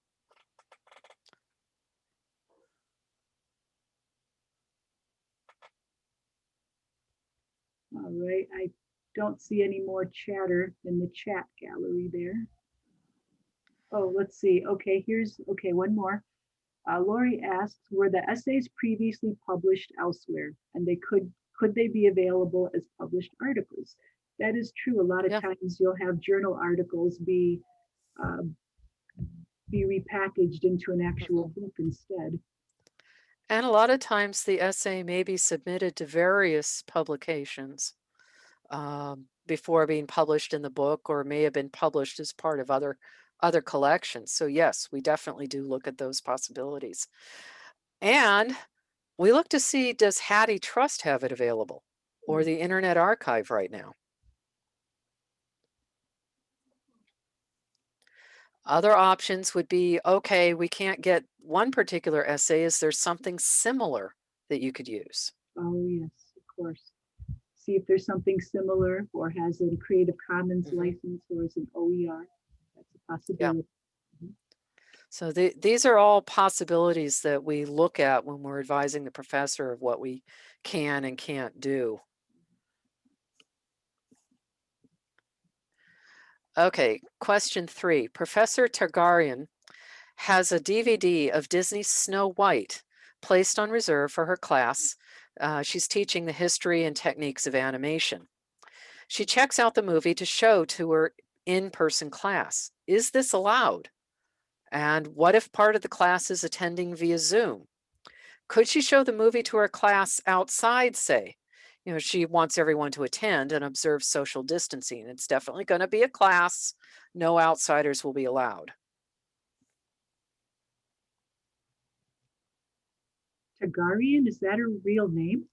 All right, I don't see any more chatter in the chat gallery there. Oh, let's see. Okay, one more. Lori asks, were the essays previously published elsewhere, and could they be available as published articles? That is true. A lot of times you'll have journal articles be repackaged into an actual book instead. And a lot of times the essay may be submitted to various publications before being published in the book, or may have been published as part of other collections. So yes, we definitely do look at those possibilities. And we look to see, does Hattie Trust have it available, or the Internet Archive right now? Other options would be, okay, we can't get one particular essay. Is there something similar that you could use? Oh yes, of course. See if there's something similar or has a Creative Commons license or is an OER. That's a possibility. Yeah. So these are all possibilities that we look at when we're advising the professor of what we can and can't do. Okay, question 3. Professor Targaryen has a DVD of Disney's Snow White placed on reserve for her class. She's teaching the history and techniques of animation. She checks out the movie to show to her in-person class. Is this allowed? And what if part of the class is attending via Zoom? Could she show the movie to her class outside, say? You know, she wants everyone to attend and observe social distancing. It's definitely going to be a class. No outsiders will be allowed. Targaryen, is that her real name?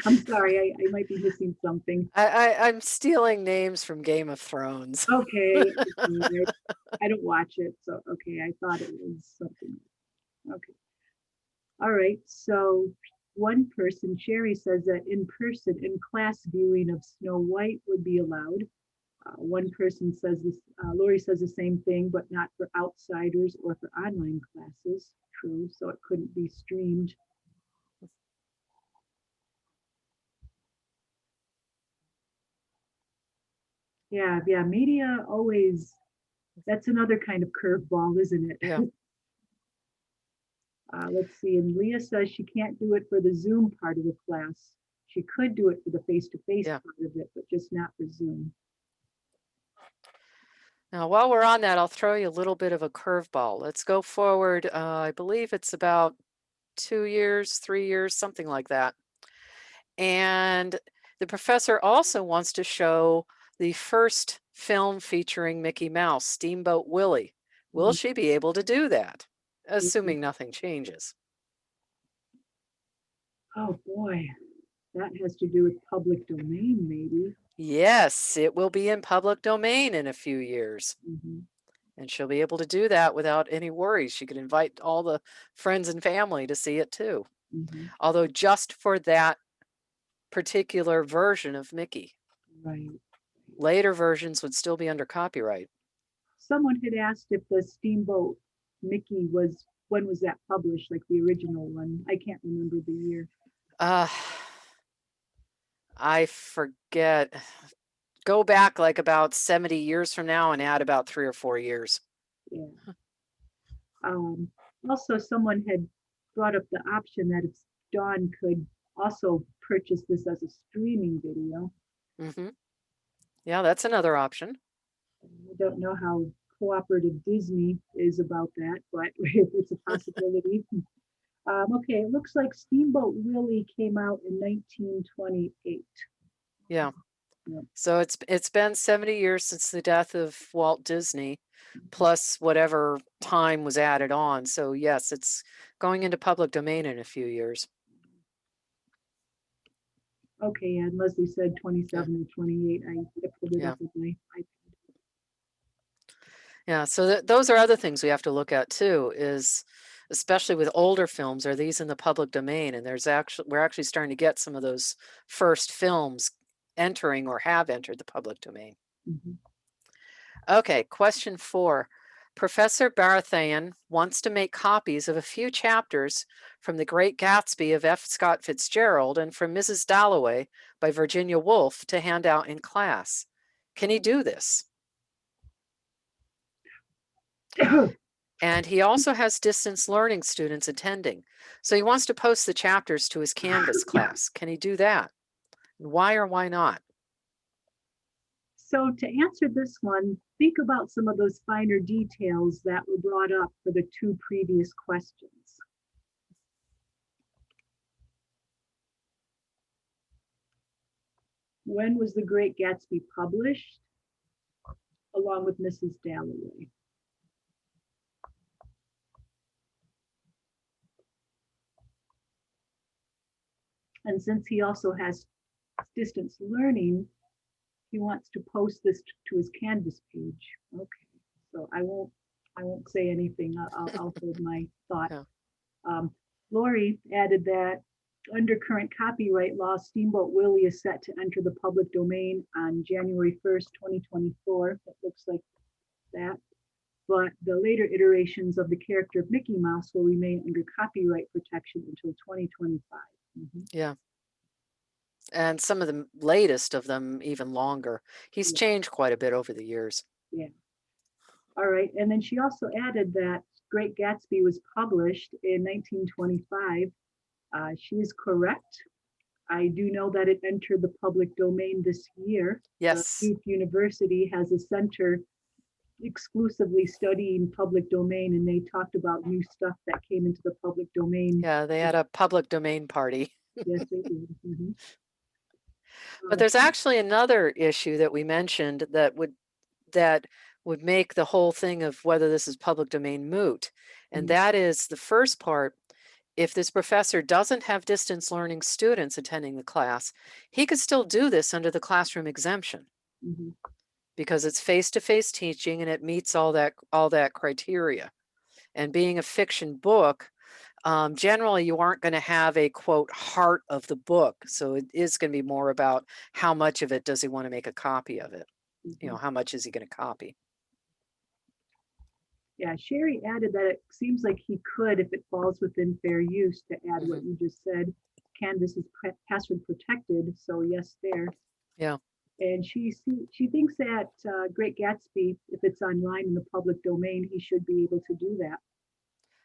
I'm sorry, I might be missing something. I'm stealing names from Game of Thrones. Okay, I don't watch it, so okay, I thought it was something. Okay. All right, so one person, Sherry, says that in-class viewing of Snow White would be allowed. One person says this, Lori says the same thing, but not for outsiders or for online classes. True, so it couldn't be streamed. Yeah, media always, that's another kind of curveball, isn't it? Yeah. Let's see, and Leah says she can't do it for the Zoom part of the class. She could do it for the face-to-face part of it, but just not for Zoom. Now, while we're on that, I'll throw you a little bit of a curveball. Let's go forward. I believe it's about 2 years, 3 years, something like that. And the professor also wants to show the first film featuring Mickey Mouse, Steamboat Willie. Will she be able to do that, assuming nothing changes? Oh boy, that has to do with public domain, maybe. Yes, it will be in public domain in a few years. And she'll be able to do that without any worries. She could invite all the friends and family to see it too. Although just for that particular version of Mickey. Right. Later versions would still be under copyright. Someone had asked if the Steamboat Mickey was, when was that published, like the original one? I can't remember the year. I forget. Go back like about 70 years from now and add about 3 or 4 years. Yeah. Also, someone had brought up the option that if Dawn could also purchase this as a streaming video. Yeah, that's another option. I don't know how cooperative Disney is about that, but if it's a possibility. Okay, it looks like Steamboat Willie came out in 1928. Yeah. Yep. So it's been 70 years since the death of Walt Disney, plus whatever time was added on. So yes, it's going into public domain in a few years. Okay, and Leslie said 27 or 28. I pulled it Yeah. up with my iPad. Yeah, so those are other things we have to look at too, is especially with older films, are these in the public domain? And we're actually starting to get some of those first films entering or have entered the public domain. Mhm. Okay, question 4. Professor Baratheon wants to make copies of a few chapters from The Great Gatsby of F. Scott Fitzgerald and from Mrs. Dalloway by Virginia Woolf to hand out in class. Can he do this? And he also has distance learning students attending. So he wants to post the chapters to his Canvas class. Can he do that? Why or why not? So to answer this one, think about some of those finer details that were brought up for the 2 previous questions. When was The Great Gatsby published? Along with Mrs. Dalloway. And since he also has distance learning, he wants to post this to his Canvas page. Okay, so I won't say anything. I'll hold my thought. Yeah. Lori added that under current copyright law, Steamboat Willie is set to enter the public domain on January 1st, 2024. That looks like that. But the later iterations of the character of Mickey Mouse will remain under copyright protection until 2025. Mhm. Yeah. And some of the latest of them even longer. He's Yeah. changed quite a bit over the years. Yeah. All right. And then she also added that Great Gatsby was published in 1925. She is correct. I do know that it entered the public domain this year. Yes. Duke University has a center exclusively studying public domain, and they talked about new stuff that came into the public domain. Yeah, they had a public domain party. Yes, they did. Mhm. But there's actually another issue that we mentioned that would make the whole thing of whether this is public domain moot. And Mhm. that is the first part. If this professor doesn't have distance learning students attending the class, he could still do this under the classroom exemption Mhm. because it's face-to-face teaching and it meets all that criteria. And being a fiction book, generally you aren't going to have a quote heart of the book. So it is going to be more about how much of it does he want to make a copy of it? You know, how much is he going to copy? Yeah, Sherry added that it seems like he could, if it falls within fair use, to add what you just said. Canvas is password protected, so yes, there. Yeah. And she thinks that Great Gatsby, if it's online in the public domain, he should be able to do that.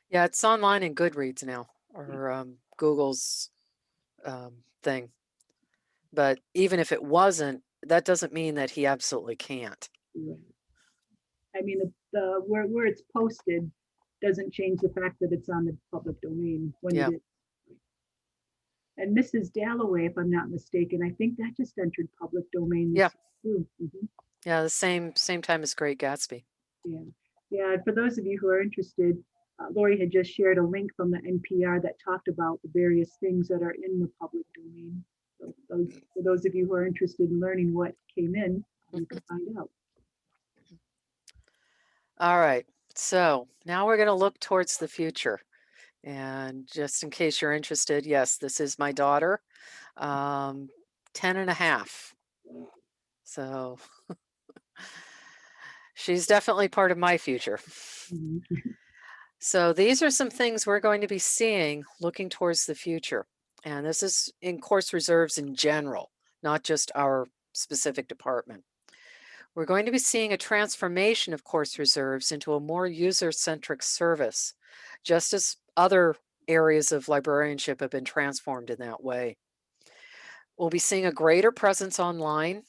Yeah, it's online in Goodreads now, or Google's thing. But even if it wasn't, that doesn't mean that he absolutely can't. Right. I mean, where it's posted doesn't change the fact that it's on the public domain. Yeah. And Mrs. Dalloway, if I'm not mistaken, I think that just entered public domain. Yeah. Too. Mhm. Yeah, the same time as Great Gatsby. Yeah. Yeah. And for those of you who are interested, Lori had just shared a link from the NPR that talked about the various things that are in the public domain. So for those of you who are interested in learning what came in, you can find out. All right. So now we're going to look towards the future. And just in case you're interested, yes, this is my daughter, 10 and a half. So she's definitely part of my future. Mhm. So these are some things we're going to be seeing looking towards the future. And this is in course reserves in general, not just our specific department. We're going to be seeing a transformation of course reserves into a more user-centric service, just as other areas of librarianship have been transformed in that way. We'll be seeing a greater presence online,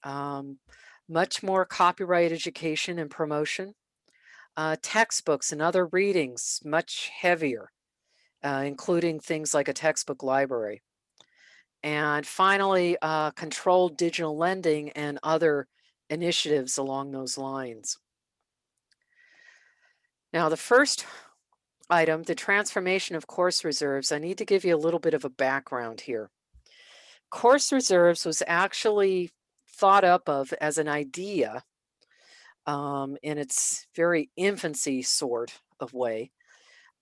much more copyright education and promotion, textbooks and other readings much heavier, including things like a textbook library. And finally, controlled digital lending and other initiatives along those lines. Now, the first item, the transformation of course reserves, I need to give you a little bit of a background here. Course reserves was actually thought up of as an idea in its very infancy sort of way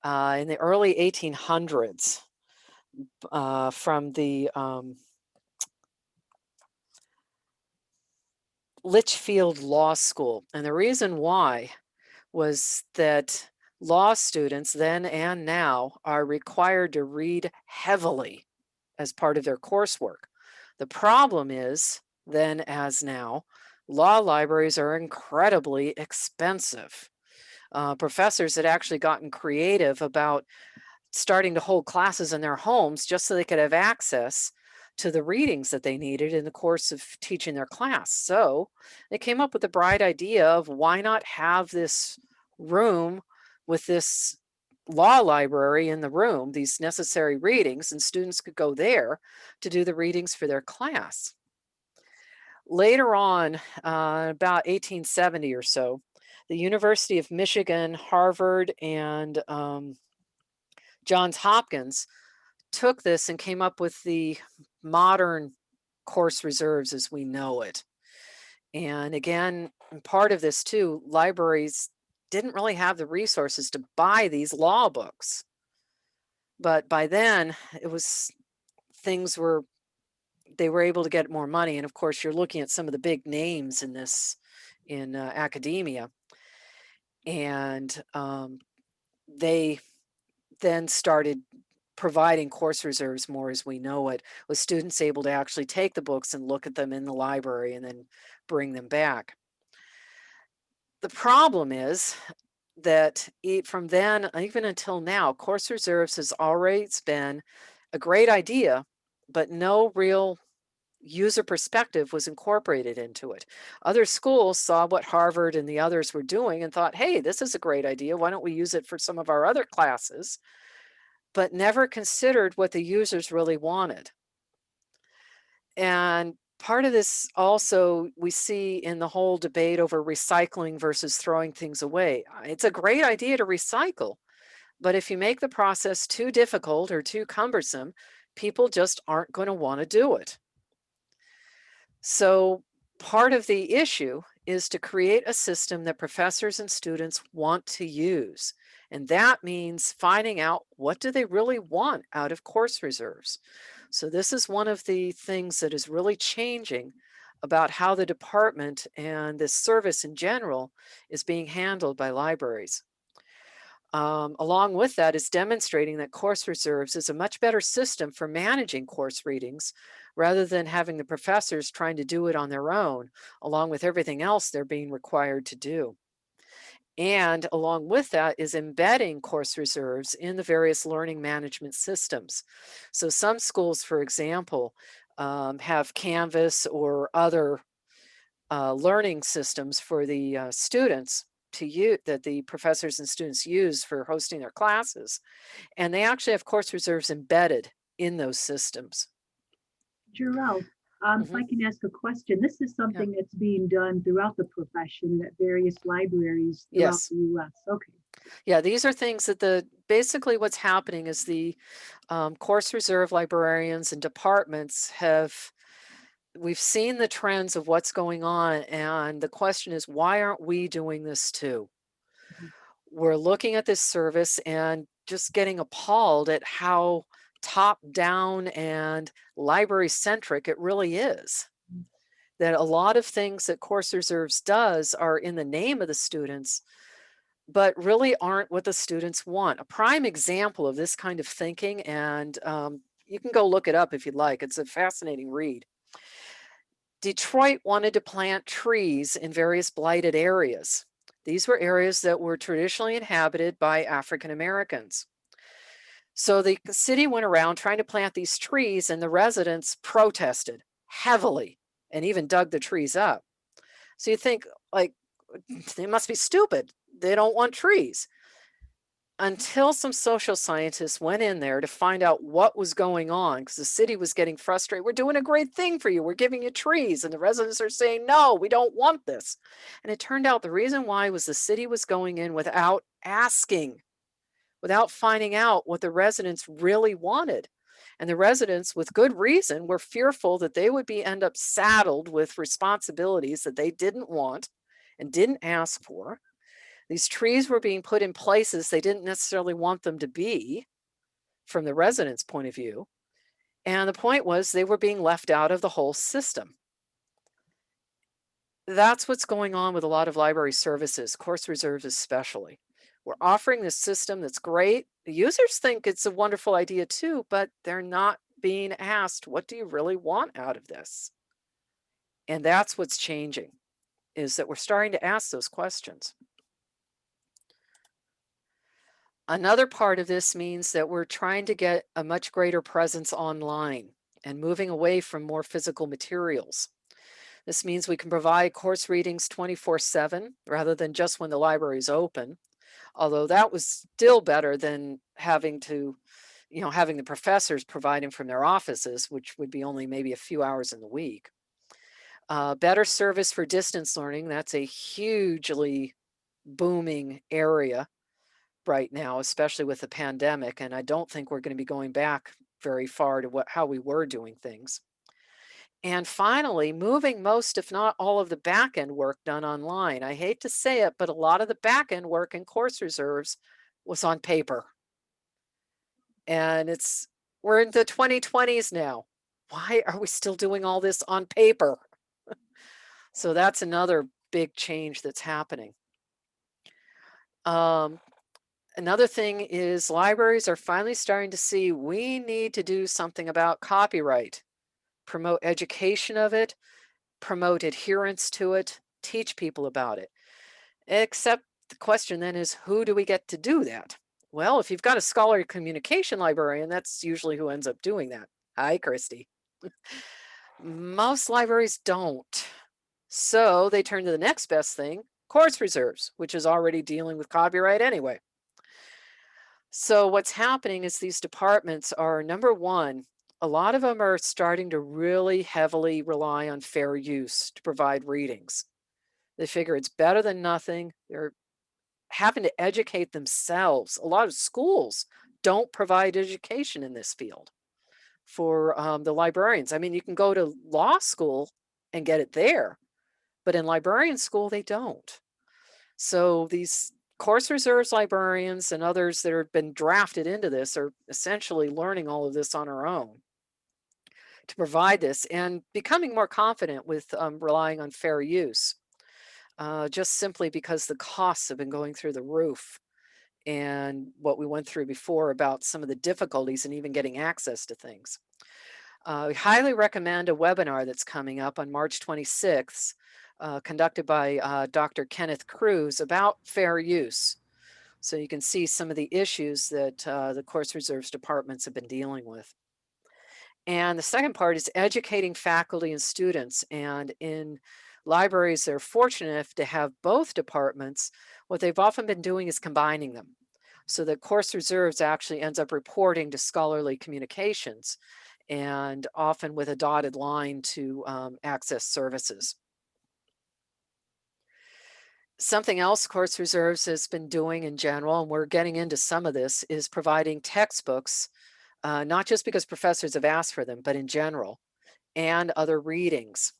in the early 1800s from the Litchfield Law School. And the reason why was that law students then and now are required to read heavily as part of their coursework. The problem is, then as now, law libraries are incredibly expensive. Professors had actually gotten creative about starting to hold classes in their homes just so they could have access to the readings that they needed in the course of teaching their class. So they came up with the bright idea of why not have this room with this law library in the room, these necessary readings, and students could go there to do the readings for their class. Later on, about 1870 or so, the University of Michigan, Harvard, and Johns Hopkins took this and came up with the modern course reserves as we know it. And again, part of this too, libraries didn't really have the resources to buy these law books. But by then, it was they were able to get more money. And of course, you're looking at some of the big names in this, in academia. And they then started providing course reserves more as we know it, with students able to actually take the books and look at them in the library and then bring them back. The problem is that from then, even until now, course reserves has always been a great idea, but no real user perspective was incorporated into it. Other schools saw what Harvard and the others were doing and thought, hey, this is a great idea. Why don't we use it for some of our other classes? But never considered what the users really wanted. And part of this also we see in the whole debate over recycling versus throwing things away. It's a great idea to recycle, but if you make the process too difficult or too cumbersome, people just aren't going to want to do it. So part of the issue is to create a system that professors and students want to use. And that means finding out what do they really want out of course reserves. So this is one of the things that is really changing about how the department and this service in general is being handled by libraries. Along with that is demonstrating that course reserves is a much better system for managing course readings rather than having the professors trying to do it on their own, along with everything else they're being required to do. And along with that is embedding course reserves in the various learning management systems. So some schools, for example, have Canvas or other learning systems for the students to use, that the professors and students use for hosting their classes. And they actually have course reserves embedded in those systems. Jarrell, if I can ask a question, this is something that's being done throughout the profession at various libraries throughout the U.S. Okay. Yeah, these are things that basically what's happening is the course reserve librarians and departments we've seen the trends of what's going on, and the question is, why aren't we doing this too? We're looking at this service and just getting appalled at how top down and library centric it really is. That a lot of things that course reserves does are in the name of the students, but really aren't what the students want. A prime example of this kind of thinking, and you can go look it up if you'd like, it's a fascinating read. Detroit wanted to plant trees in various blighted areas. These were areas that were traditionally inhabited by African Americans. So the city went around trying to plant these trees, and the residents protested heavily and even dug the trees up. So you think, like, they must be stupid. They don't want trees. until some social scientists went in there to find out what was going on, because the city was getting frustrated. We're doing a great thing for you. We're giving you trees. And the residents are saying, no, we don't want this. And it turned out the reason why was the city was going in without asking, without finding out what the residents really wanted. And the residents, with good reason, were fearful that they would end up saddled with responsibilities that they didn't want and didn't ask for. These trees were being put in places they didn't necessarily want them to be from the residents' point of view. And the point was they were being left out of the whole system. That's what's going on with a lot of library services, course reserves especially. We're offering this system that's great. The users think it's a wonderful idea too, but they're not being asked, what do you really want out of this? And that's what's changing, is that we're starting to ask those questions. Another part of this means that we're trying to get a much greater presence online and moving away from more physical materials. This means we can provide course readings 24/7 rather than just when the library is open, although that was still better than having to, having the professors provide them from their offices, which would be only maybe a few hours in the week. Better service for distance learning, that's a hugely booming area right now, especially with the pandemic, and I don't think we're going to be going back very far to how we were doing things. And finally, moving most, if not all, of the back-end work done online. I hate to say it, but a lot of the back-end work in course reserves was on paper. And we're in the 2020s now. Why are we still doing all this on paper? So that's another big change that's happening. Another thing is libraries are finally starting to see we need to do something about copyright, promote education of it, promote adherence to it, teach people about it. Except the question then is, who do we get to do that? Well, if you've got a scholarly communication librarian, that's usually who ends up doing that. Hi, Christy. Most libraries don't. So they turn to the next best thing, course reserves, which is already dealing with copyright anyway. So what's happening is these departments are, number one, a lot of them are starting to really heavily rely on fair use to provide readings. They figure it's better than nothing. They're having to educate themselves. A lot of schools don't provide education in this field for the librarians. I mean, you can go to law school and get it there, but in librarian school, they don't. So these course reserves librarians and others that have been drafted into this are essentially learning all of this on our own to provide this and becoming more confident with relying on fair use, just simply because the costs have been going through the roof, and what we went through before about some of the difficulties in even getting access to things. We highly recommend a webinar that's coming up on March 26th, conducted by Dr. Kenneth Cruz about fair use. So you can see some of the issues that the course reserves departments have been dealing with. And the second part is educating faculty and students. And in libraries that are fortunate enough to have both departments, what they've often been doing is combining them. So that course reserves actually ends up reporting to scholarly communications, and often with a dotted line to access services. Something else course reserves has been doing in general, and we're getting into some of this, is providing textbooks, not just because professors have asked for them, but in general, and other readings.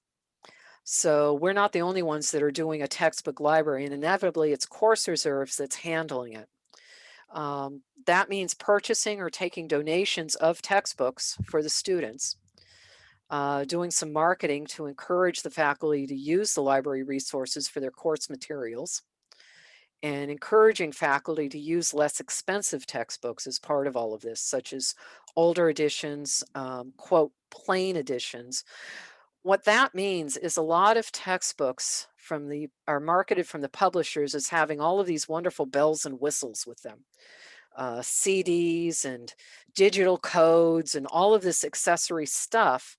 So we're not the only ones that are doing a textbook library, and inevitably it's course reserves that's handling it. That means purchasing or taking donations of textbooks for the students, doing some marketing to encourage the faculty to use the library resources for their course materials, and encouraging faculty to use less expensive textbooks as part of all of this, such as older editions, quote, plain editions. What that means is a lot of textbooks are marketed from the publishers as having all of these wonderful bells and whistles with them. CDs and digital codes and all of this accessory stuff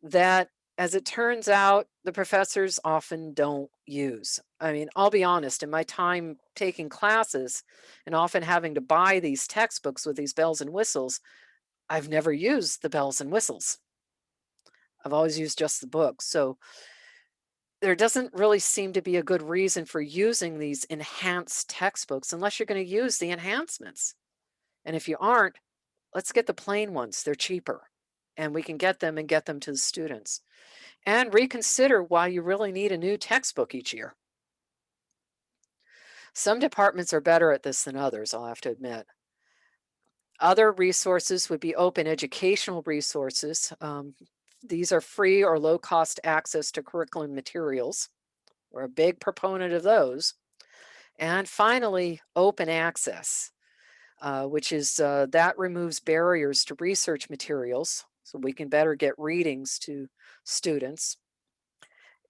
that as it turns out, the professors often don't use. I mean, I'll be honest, in my time taking classes and often having to buy these textbooks with these bells and whistles, I've never used the bells and whistles. I've always used just the books. So there doesn't really seem to be a good reason for using these enhanced textbooks unless you're going to use the enhancements. And if you aren't, let's get the plain ones. They're cheaper and we can get them and get them to the students. And reconsider why you really need a new textbook each year. Some departments are better at this than others, I'll have to admit. Other resources would be open educational resources. These are free or low cost access to curriculum materials. We're a big proponent of those. And finally, open access, which is that removes barriers to research materials so we can better get readings to students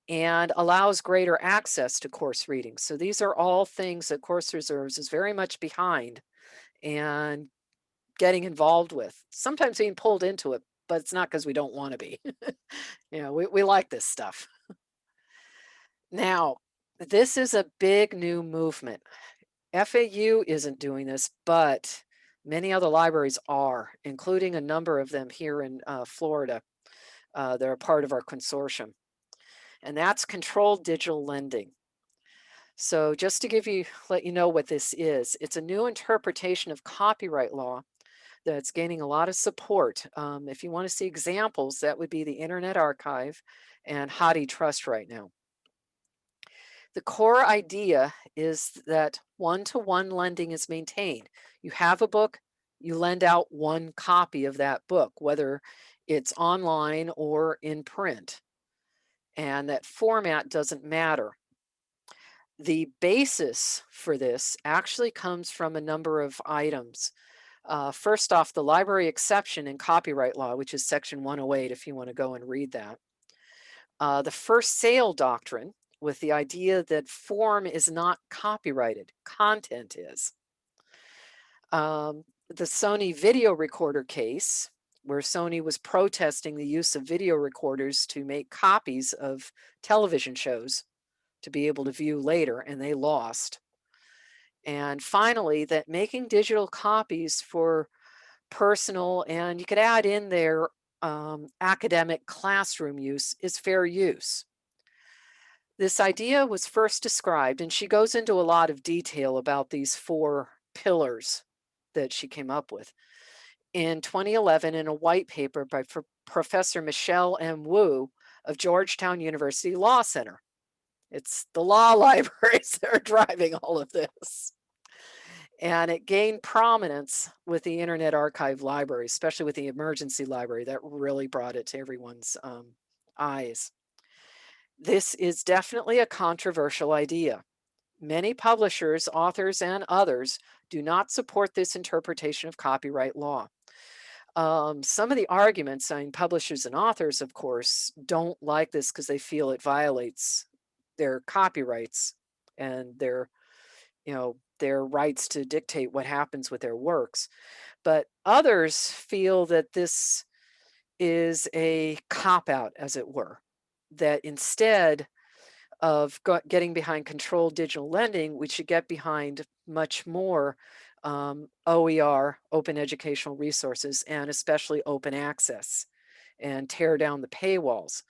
and allows greater access to course readings. So these are all things that Course Reserves is very much behind and getting involved with, sometimes being pulled into it, but it's not because we don't want to be. We like this stuff. Now, this is a big new movement. FAU isn't doing this, but many other libraries are, including a number of them here in Florida. They're a part of our consortium. And that's controlled digital lending. So just to let you know what this is, it's a new interpretation of copyright law that's gaining a lot of support. If you want to see examples, that would be the Internet Archive and HathiTrust right now. The core idea is that one-to-one lending is maintained. You have a book, you lend out one copy of that book, whether it's online or in print. And that format doesn't matter. The basis for this actually comes from a number of items. First off, the library exception in copyright law, which is section 108, if you want to go and read that. The first sale doctrine, with the idea that form is not copyrighted, content is. The Sony video recorder case, where Sony was protesting the use of video recorders to make copies of television shows to be able to view later, and they lost. And finally, that making digital copies for personal, and you could add in there academic classroom use, is fair use. This idea was first described, and she goes into a lot of detail about these 4 pillars that she came up with, in 2011 in a white paper by Professor Michelle M. Wu of Georgetown University Law Center. It's the law libraries that are driving all of this. And it gained prominence with the Internet Archive library, especially with the emergency library. That really brought it to everyone's eyes. This is definitely a controversial idea. Many publishers, authors, and others do not support this interpretation of copyright law. Some of the arguments, publishers and authors, of course, don't like this because they feel it violates their copyrights and their rights to dictate what happens with their works. But others feel that this is a cop-out, as it were, that instead of getting behind controlled digital lending, we should get behind much more OER, open educational resources, and especially open access, and tear down the paywalls.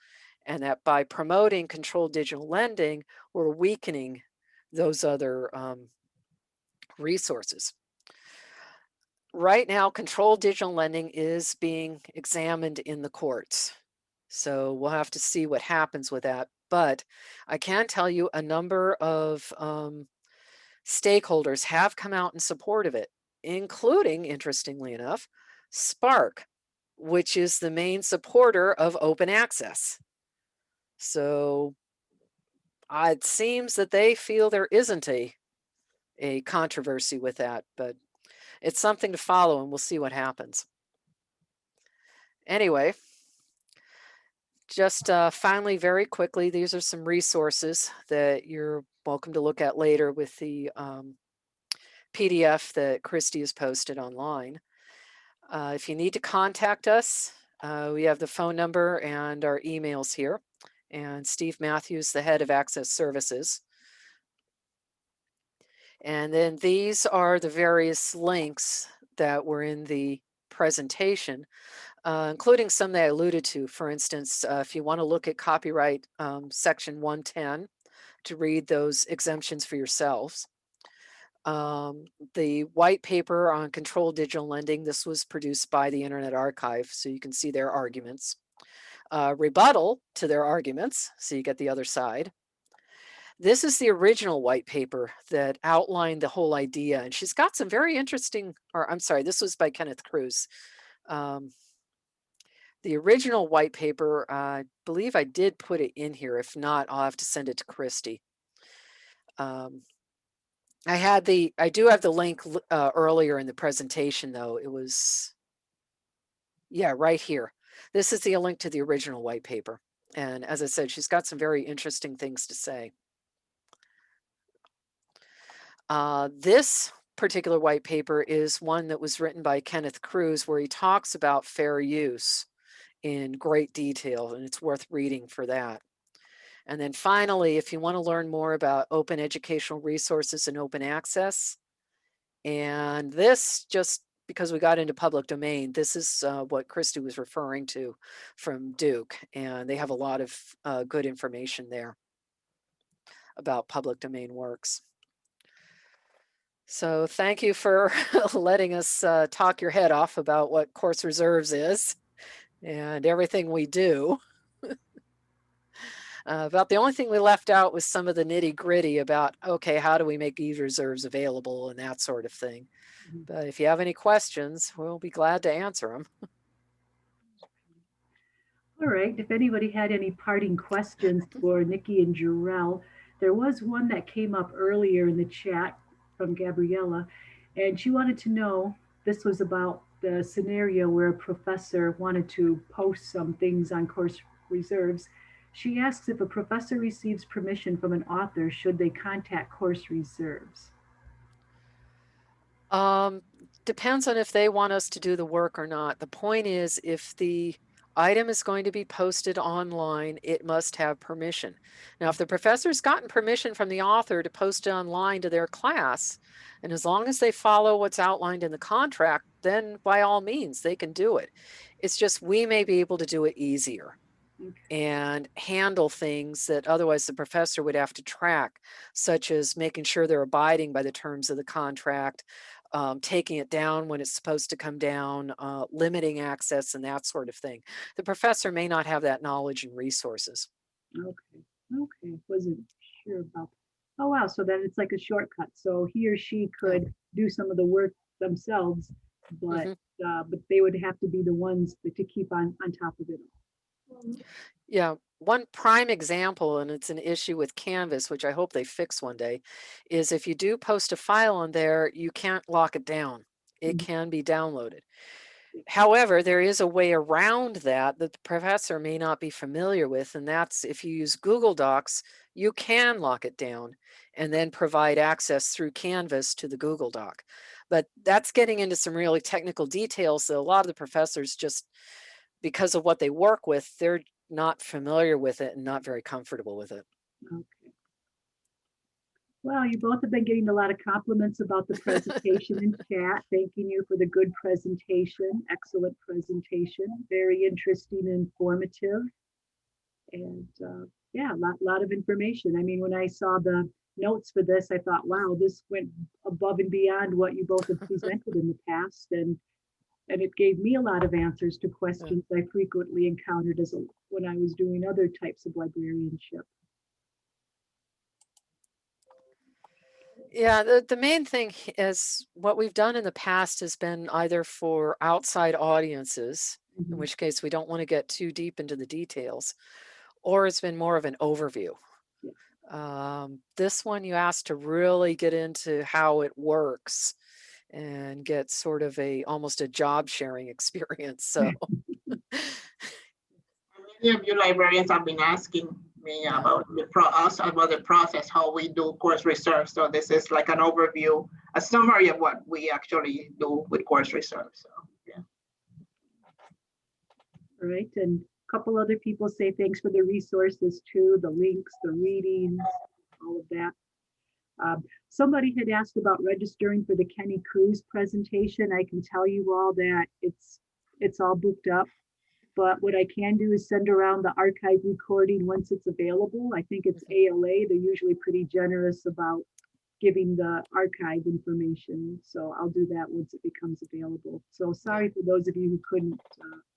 And that by promoting controlled digital lending, we're weakening those other resources. Right now, controlled digital lending is being examined in the courts. So we'll have to see what happens with that. But I can tell you a number of stakeholders have come out in support of it, including, interestingly enough, Spark, which is the main supporter of open access. So it seems that they feel there isn't a controversy with that, but it's something to follow and we'll see what happens. Anyway, just finally, very quickly, these are some resources that you're welcome to look at later with the PDF that Christy has posted online. If you need to contact us, We have the phone number and our emails here. And Steve Matthews, the head of Access Services. And then these are the various links that were in the presentation, including some that I alluded to. For instance, if you want to look at copyright section 110 to read those exemptions for yourselves. The white paper on controlled digital lending, this was produced by the Internet Archive, so you can see their arguments. Rebuttal to their arguments, so you get the other side. This is the original white paper that outlined the whole idea, and she's got some very interesting, or I'm sorry, this was by Kenneth Cruz. The original white paper, I believe I did put it in here. If not, I'll have to send it to Christy. I do have the link earlier in the presentation, though. It was, yeah, right here. This is the link to the original white paper. And as I said, she's got some very interesting things to say. This particular white paper is one that was written by Kenneth Cruz, where he talks about fair use in great detail, and it's worth reading for that. And then finally, if you want to learn more about open educational resources and open access, and this, just because we got into public domain, this is what Christy was referring to from Duke, and they have a lot of good information there about public domain works. So thank you for letting us talk your head off about what Course Reserves is and everything we do. About the only thing we left out was some of the nitty gritty about, okay, how do we make these reserves available and that sort of thing. But if you have any questions, we'll be glad to answer them. All right, if anybody had any parting questions for Nikki and Jarrell, there was one that came up earlier in the chat from Gabriella, and she wanted to know, this was about the scenario where a professor wanted to post some things on Course Reserves. She asks if a professor receives permission from an author, should they contact Course Reserves? Depends on if they want us to do the work or not. The point is, if the item is going to be posted online, it must have permission. Now, if the professor's gotten permission from the author to post it online to their class, and as long as they follow what's outlined in the contract, then by all means, they can do it. It's just we may be able to do it easier and handle things that otherwise the professor would have to track, such as making sure they're abiding by the terms of the contract, taking it down when it's supposed to come down, limiting access and that sort of thing. The professor may not have that knowledge and resources. Okay, wasn't sure about that. Oh wow, so then it's like a shortcut. So he or she could do some of the work themselves, but but they would have to be the ones to keep on top of it. Yeah, one prime example, and it's an issue with Canvas, which I hope they fix one day, is if you do post a file on there, you can't lock it down. It can be downloaded. However, there is a way around that that the professor may not be familiar with, and that's if you use Google Docs, you can lock it down and then provide access through Canvas to the Google Doc. But that's getting into some really technical details that a lot of the professors just, because of what they work with, they're not familiar with it and not very comfortable with it. Okay. Well, you both have been getting a lot of compliments about the presentation in chat. Thanking you for the good presentation, excellent presentation, very interesting and informative. And yeah, a lot of information. I mean, when I saw the notes for this, I thought, wow, this went above and beyond what you both have presented in the past. And it gave me a lot of answers to questions I frequently encountered when I was doing other types of librarianship. Yeah, the main thing is what we've done in the past has been either for outside audiences, in which case we don't want to get too deep into the details, or it's been more of an overview. This one you asked to really get into how it works and get sort of almost a job sharing experience. So many of you librarians have been asking me about the process, how we do Course Reserve. So this is like an overview, a summary of what we actually do with Course Reserve. So yeah. All right, and a couple other people say thanks for the resources too, the links, the readings, all of that. Somebody had asked about registering for the Kenny Cruz presentation. I can tell you all that it's all booked up, but what I can do is send around the archive recording once it's available. I think it's ALA. They're usually pretty generous about giving the archive information. So I'll do that once it becomes available. So sorry for those of you who couldn't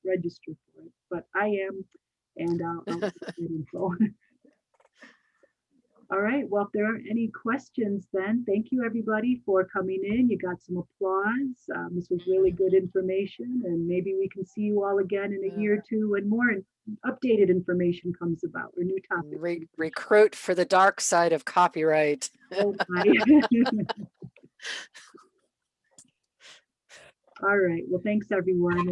register for it, but I am, and I'll get that info. All right, well, if there aren't any questions then, thank you everybody for coming in. You got some applause. This was really good information, and maybe we can see you all again in a year or two when more updated information comes about or new topics. Recruit for the dark side of copyright. Oh, all right, well, thanks everyone.